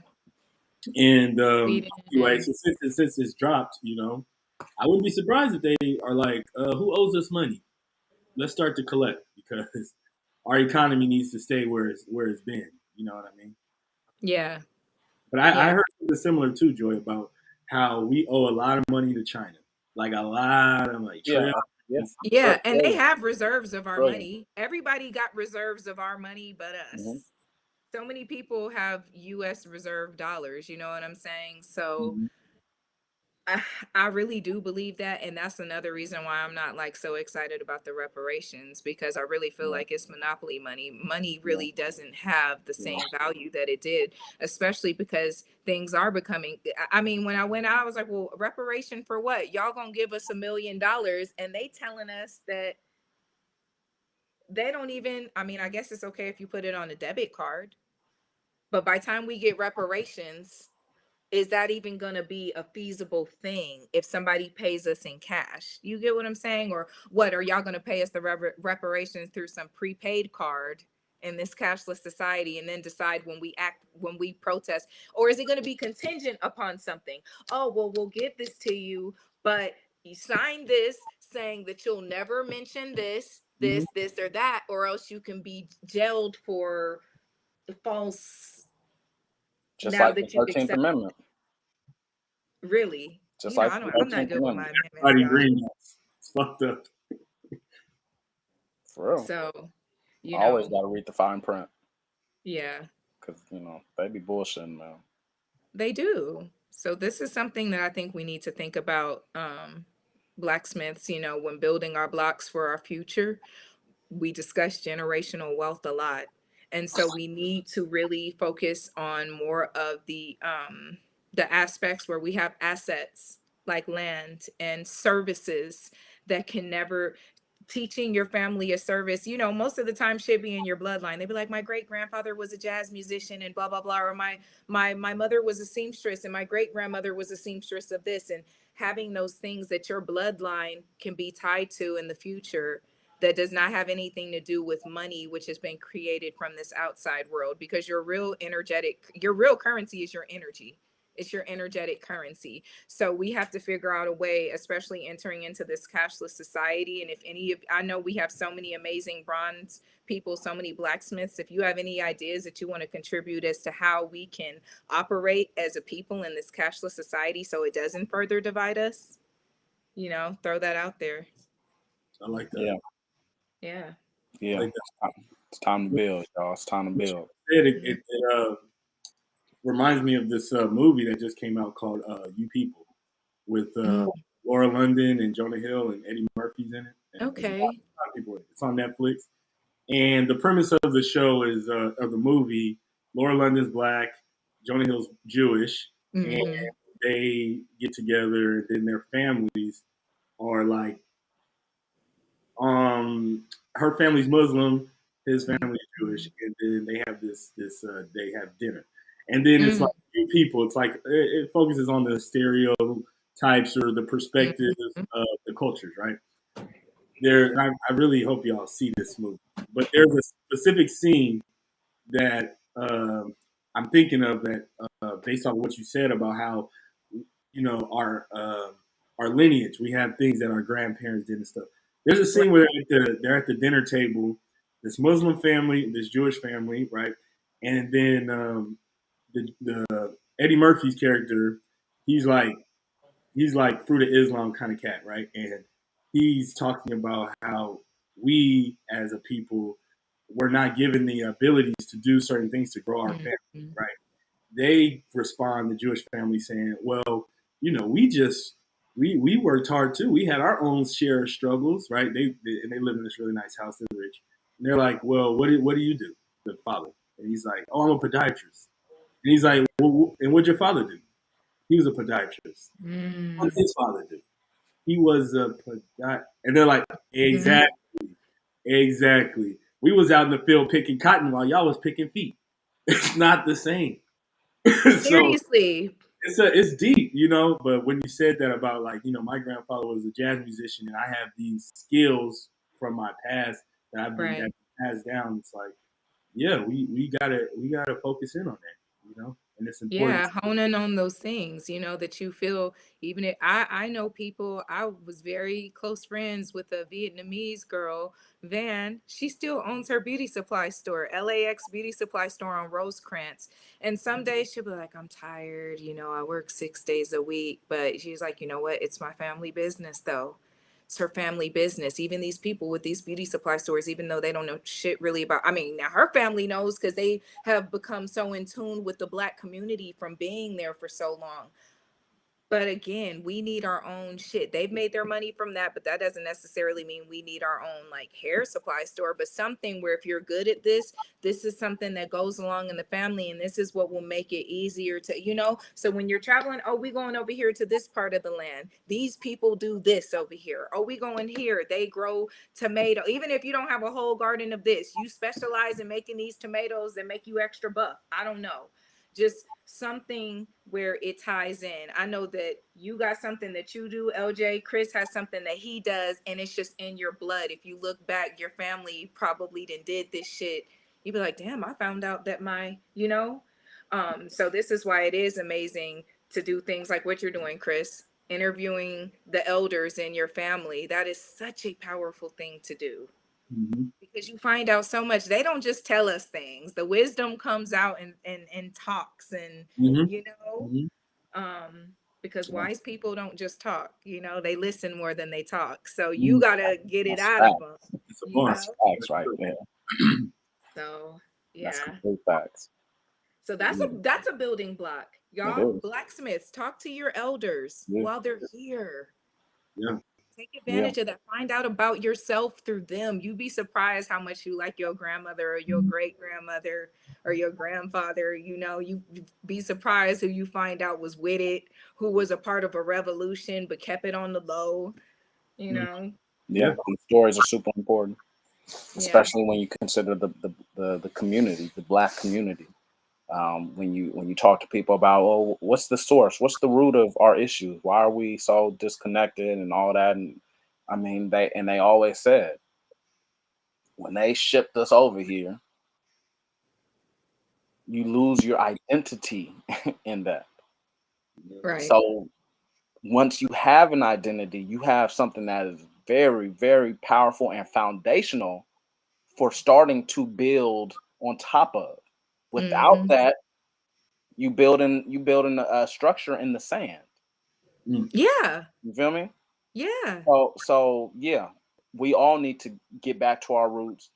and Sweden anyway, and so since it's dropped, I wouldn't be surprised if they are like, who owes us money? Let's start to collect because our economy needs to stay where it's been. You know what I mean? yeah. But I Yeah. heard something similar too, Joy, about how we owe a lot of money to China, like a lot of like Yeah, yeah. trillions. Yeah, and they Trillion, have reserves of our trillion. money. Everybody got reserves of our money but Mm-hmm. us. So many people have US reserve dollars, you know what I'm saying? So Mhm. I, I really do believe that, and that's another reason why I'm not like so excited about the reparations, because I really feel Yeah, like it's monopoly money. Money yeah, really doesn't have the yeah. same value that it did, especially because things are becoming. I mean, when I went out, I was like, "Well, reparation for what? Y'all gonna give us $1 million?" And they telling us that they don't even. I mean, I guess it's okay if you put it on a debit card, but by the time we get reparations, is that even going to be a feasible thing if somebody pays us in cash? You get what I'm saying? Or what, are y'all going to pay us the reparations through some prepaid card in this cashless society, and then decide when we protest? Or is it going to be contingent upon something? Oh, well, we'll give this to you, but you sign this saying that you'll never mention Mhm. this or that, or else you can be jailed for false, Just now like the that you've 13th accepted. Amendment. Really, Just like the I'm not 13th good with my Amendment. amendments, Everybody y'all. green nuts. It's fucked up. For real. So, you Always know, got to read the fine print yeah, because they be bullshitting, man. they do. So this is something that I think we need to think about, blacksmiths, when building our blocks for our future. We discuss generational wealth a lot. And so we need to really focus on more of the the aspects where we have assets like land and services that can never, teaching your family a service, you know, most of the time should be in your bloodline. They'd be like, my great grandfather was a jazz musician and blah blah blah, or my mother was a seamstress and my great grandmother was a seamstress of this. And having those things that your bloodline can be tied to in the future, that does not have anything to do with money, which has been created from this outside world, because your real energetic, your real currency is your energy. It's your energetic currency. So we have to figure out a way, especially entering into this cashless society. And if any of, I know we have so many amazing bronze people, so many blacksmiths. If you have any ideas that you want to contribute as to how we can operate as a people in this cashless society so it doesn't further divide us, you know, throw that out there. I like that. Yeah. Yeah. Yeah. Like It's time to build, y'all. It's time to build. it reminds me of this movie that just came out called You People with Laura London and Jonah Hill and Eddie Murphy's in it. And there's a lot Okay. of people in it. It's on Netflix. And the premise of the show is of the movie, Laura London's black, Jonah Hill's Jewish, and they get together, and then their families are like, her family's Muslim, his family's Jewish, and then they have this they have dinner, and then it's like few people. It's like it focuses on the stereotypes or the perspectives of the cultures, right? There, I really hope y'all see this movie, but there's a specific scene that I'm thinking of that based on what you said about how our lineage, we have things that our grandparents did and stuff. There's a scene where they're at the dinner table, this Muslim family, this Jewish family, right? And then the Eddie Murphy's character, he's like fruit of Islam kind of cat, right? And he's talking about how we as a people were not given the abilities to do certain things to grow our family, right? They respond, the Jewish family, saying, well, we worked hard too. We had our own share of struggles, right? They live in this really nice house. They're rich. And they're like, well, what do you do? The father. And he's like, oh, I'm a podiatrist. And he's like, well, and what'd your father do? He was a podiatrist. What did his father do? He was a podiatrist. And they're like, exactly. We was out in the field picking cotton while y'all was picking feet. It's not the same. Seriously. So it's deep, but when you said that about my grandfather was a jazz musician and I have these skills from my past that I've been passed down, it's like, yeah, we gotta focus in on that, and it's important. Yeah, hone in on those things, that you feel, even if I know people, I was very close friends with a Vietnamese girl, Van. She still owns her beauty supply store, LAX beauty supply store on Rosecrans. And some days she'll be like, I'm tired, I work 6 days a week. But she's like, you know what? It's my family business though. It's her family business. Even these people with these beauty supply stores, even though they don't know shit really about, I mean, now her family knows because they have become so in tune with the Black community from being there for so long. But again, we need our own shit. They've made their money from that, but that doesn't necessarily mean we need our own like hair supply store, but something where if you're good at this is something that goes along in the family, and this is what will make it easier to, so when you're traveling, oh, we going over here to this part of the land. These people do this over here. Oh, we going here. They grow tomato. Even if you don't have a whole garden of this, you specialize in making these tomatoes that make you extra buff. I don't know. Just something where it ties in. I know that you got something that you do, LJ. Chris has something that he does, and it's just in your blood. If you look back, your family probably did this shit. You'd be like, damn, I found out that so this is why it is amazing to do things like what you're doing, Chris, interviewing the elders in your family. That is such a powerful thing to do. Because you find out so much. They don't just tell us things. The wisdom comes out and talks, and because wise people don't just talk, they listen more than they talk. So you gotta get it out of them. That's facts right there. So That's yeah. complete facts. So that's a building block. Y'all blacksmiths, talk to your elders while they're here. Yeah. Take Yeah. advantage of that. Find out about yourself through them. You'd be surprised how much you like your grandmother or your great grandmother or your grandfather. You'd be surprised who you find out was with it, who was a part of a revolution but kept it on the low. You know, Yeah, the stories are super important, yeah, especially when you consider the community, the Black community. When you talk to people about, oh, what's the source, what's the root of our issues, why are we so disconnected and all that, and I mean they always said when they shipped us over here, you lose your identity in that. right. So once you have an identity, you have something that is very, very powerful and foundational for starting to build on top of. Without Hmm. that, you building a structure in the sand. Yeah, You feel me? yeah, So yeah, we all need to get back to our roots,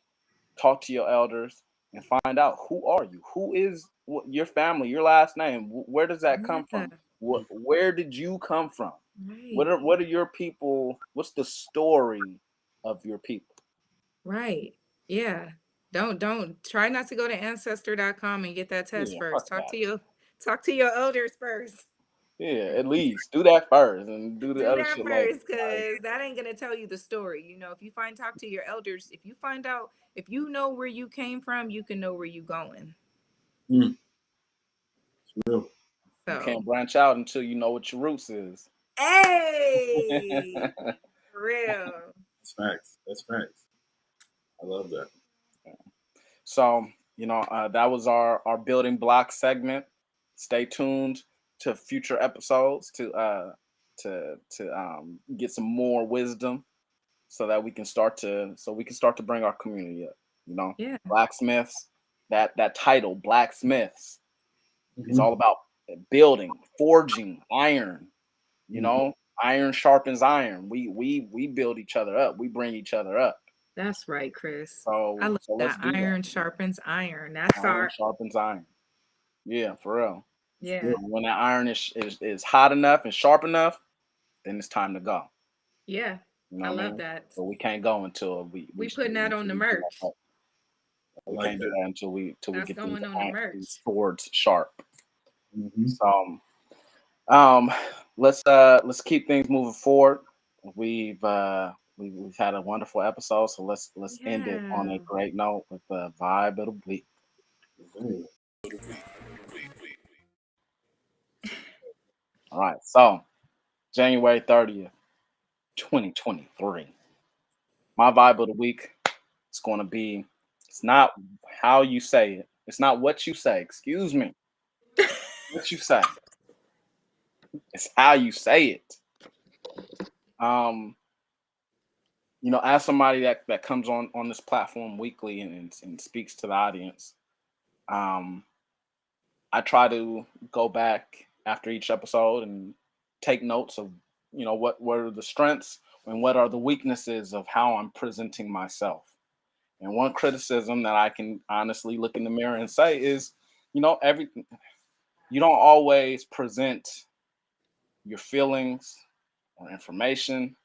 talk to your elders, and find out who are you, who is your family, your last name, where does that come yeah, from? Where did you come from? What right, are what are your people? What's the story of your people? right. Yeah. Don't try not to go to ancestor.com and get that test Yeah, first. fuck that. Talk to your elders first. Yeah, at least do that first and do the Do other that shit later. first, because that ain't gonna tell you the story. If you talk to your elders, if you find out, if you know where you came from, you can know where you going. It's real. You So, can't branch out until you know what your roots is. hey, for real. That's facts. That's facts. I love that. So, that was our building block segment. Stay tuned to future episodes to get some more wisdom so we can start to bring our community up. Yeah. Blacksmiths, that title, blacksmiths, is Mm-hmm. all about building, forging iron. You Mm-hmm. know, iron sharpens iron. We build each other up. We bring each other up. That's right, Chris. I So love so let's that. do that. Iron sharpens iron. That's Iron our, sharpens iron. Yeah, for real. yeah, Real. When that iron is hot enough and sharp enough, then it's time to go. yeah. You know I what I love mean? that. But we can't go until We putting that on the merch. I we like can't do that. that until we That's get these going on the these merch. swords sharp. Mm-hmm. So um let's keep things moving forward. We've had a wonderful episode, so let's end it on a Yeah. great note with the vibe of the week. All right, so January 30th, 2023. My vibe of the week is going to be, it's not how you say it. It's not what you say. Excuse me. What you say. It's how you say it. Um, as somebody that comes on this platform weekly and speaks to the audience, um, I try to go back after each episode and take notes of, what are the strengths and what are the weaknesses of how I'm presenting myself. And one criticism that I can honestly look in the mirror and say is, everything, you don't always present your feelings or information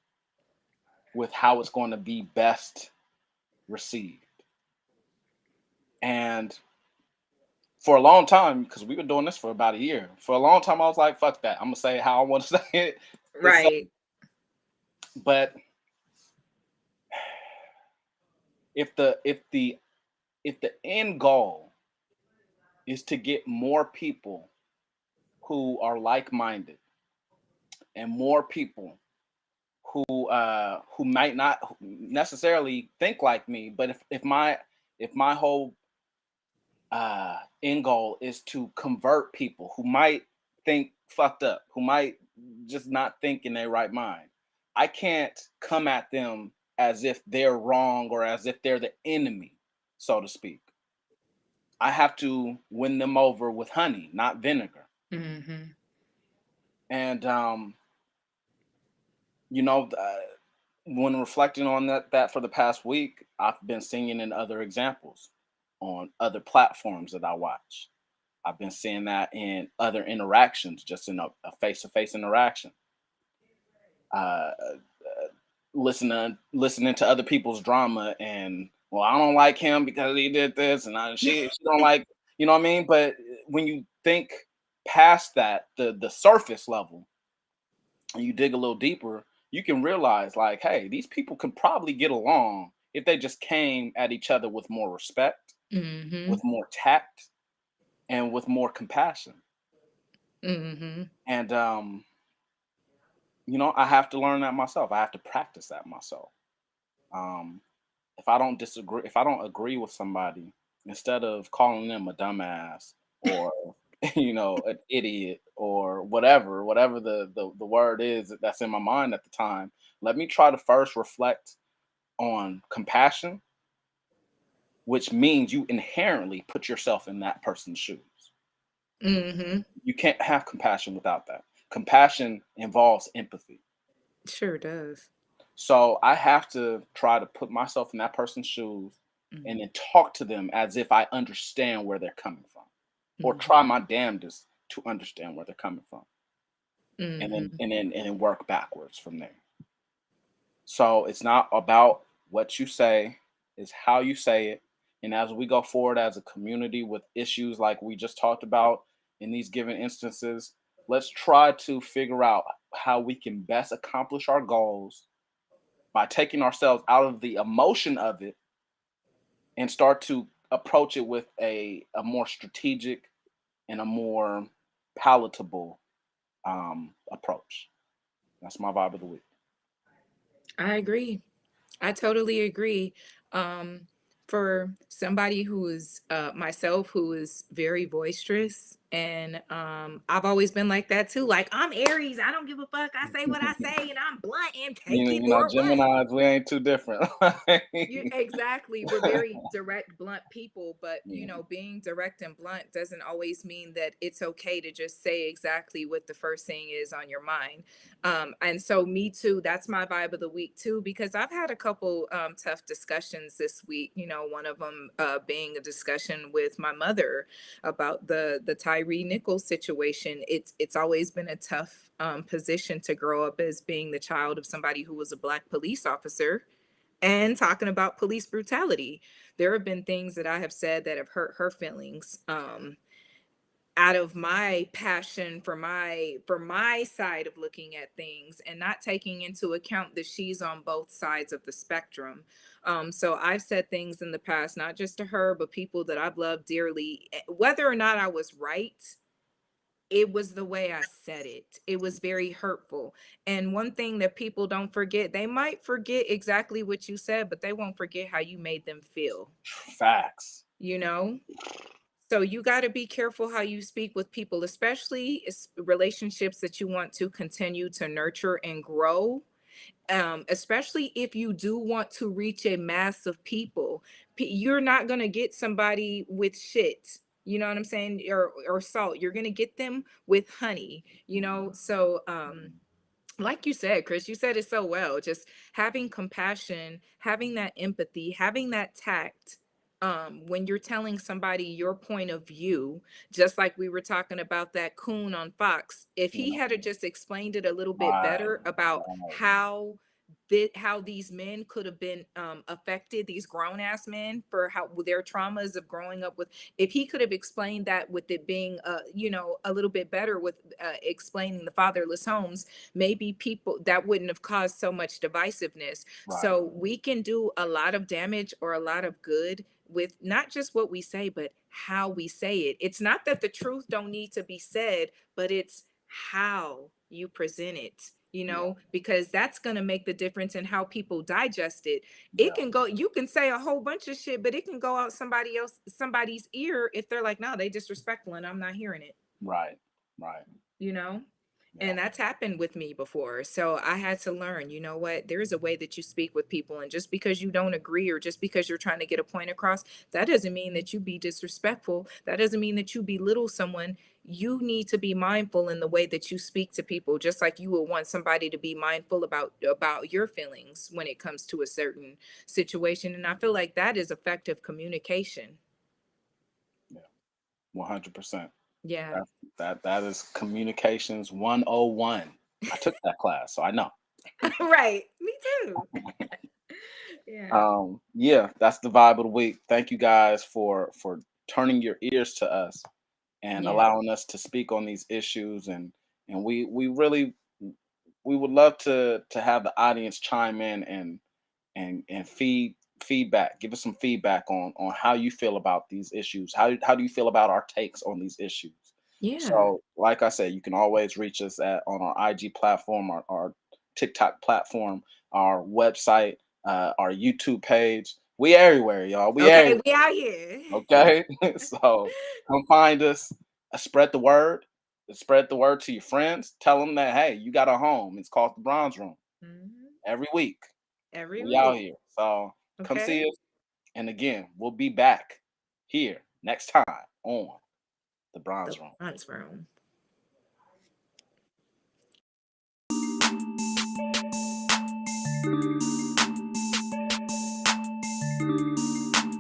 with how it's going to be best received. And for a long time, because we've been doing this for about a year, for a long time I was like, fuck that. I'm gonna say it how I want to say it. Right. But if the end goal is to get more people who are like-minded and more people who might not necessarily think like me, but if my whole end goal is to convert people who might think fucked up, who might just not think in their right mind, I can't come at them as if they're wrong or as if they're the enemy, so to speak. I have to win them over with honey, not vinegar. Hmm. And you know, uh, when reflecting on that for the past week, I've been seeing in other examples on other platforms that I watch. I've been seeing that in other interactions, just in a face-to-face interaction. Uh, listening to other people's drama, and well, I don't like him because he did this, and she don't like, you know what I mean? But when you think past that, the surface level, and you dig a little deeper, you can realize like, hey, these people could probably get along if they just came at each other with more respect, Mm-hmm. with more tact, and with more compassion. Mm-hmm. And I have to learn that myself. I have to practice that myself. Um, if I don't disagree, if I don't agree with somebody, instead of calling them a dumbass or an idiot or whatever the word is that's in my mind at the time, let me try to first reflect on compassion, which means you inherently put yourself in that person's shoes. Mm-hmm. You can't have compassion without that. Compassion involves empathy. Sure does. So I have to try to put myself in that person's shoes and Mm-hmm. then talk to them as if I understand where they're coming from, or try my damnedest to understand where they're coming from, and then Mm-hmm. work backwards from there. So it's not about what you say, it's how you say it. And as we go forward as a community with issues like we just talked about in these given instances, let's try to figure out how we can best accomplish our goals by taking ourselves out of the emotion of it and start to approach it with a more strategic and a more palatable approach. That's my vibe of the week. I agree. I totally agree. Um, for somebody who is myself, who is very boisterous, and I've always been like that too. Like, I'm Aries, I don't give a fuck. I say what I say, and I'm blunt and take it or what. Geminis, we ain't too different. You exactly. We're very direct, blunt people, but Yeah. being direct and blunt doesn't always mean that it's okay to just say exactly what the first thing is on your mind. And so, me too. That's my vibe of the week too, because I've had a couple tough discussions this week. One of them being a discussion with my mother about the Tyree Nichols situation. It's always been a tough position to grow up as being the child of somebody who was a Black police officer and talking about police brutality. There have been things that I have said that have hurt her feelings, out of my passion for my side of looking at things, and not taking into account that she's on both sides of the spectrum. So I've said things in the past, not just to her, but people that I've loved dearly. Whether or not I was right, it was the way I said it. It was very hurtful. And one thing that people don't forget, they might forget exactly what you said, but they won't forget how you made them feel, Facts. you know? So you got to be careful how you speak with people, especially relationships that you want to continue to nurture and grow. Especially if you do want to reach a mass of people. You're not going to get somebody with shit. You know what I'm saying? Or salt. You're going to get them with honey, So, like you said, Chris, you said it so well. Just having compassion, having that empathy, having that tact. When you're telling somebody your point of view, just like we were talking about that coon on Fox, if he had just explained it a little bit Right. better about how these men could have been affected, these grown ass men, for how their traumas of growing up with, if he could have explained that with it being a little bit better with explaining the fatherless homes, maybe people that wouldn't have caused so much divisiveness. Right. So we can do a lot of damage or a lot of good with not just what we say, but how we say it. It's not that the truth don't need to be said, but it's how you present it, because that's going to make the difference in how people digest it. It can go, you can say a whole bunch of shit, but it can go out somebody's ear if they're like, no, they disrespectful and I'm not hearing it. Right. Right. And that's happened with me before. So I had to learn, what, there's a way that you speak with people. And just because you don't agree, or just because you're trying to get a point across, that doesn't mean that you be disrespectful. That doesn't mean that you belittle someone. You need to be mindful in the way that you speak to people, just like you would want somebody to be mindful about your feelings when it comes to a certain situation. And I feel like that is effective communication. Yeah. 100%. Yeah. That is communications 101. I took that class, so I know. Right. Me too. Yeah, that's the vibe of the week. Thank you guys for turning your ears to us and Yeah. allowing us to speak on these issues, and we really we would love to have the audience chime in and feedback. Give us some feedback on how you feel about these issues. How do you feel about our takes on these issues? Yeah. So, like I said, you can always reach us at on our IG platform, our TikTok platform, our website, our YouTube page. We everywhere, y'all. We Okay, everywhere. we out here. Okay, so come find us. Spread the word. Spread the word to your friends. Tell them that hey, you got a home. It's called the Bronze Room. Mhm. Every week Every we out week. here. So come see Okay. us. And again, we'll be back here next time on the The Bronze Room. lunch room.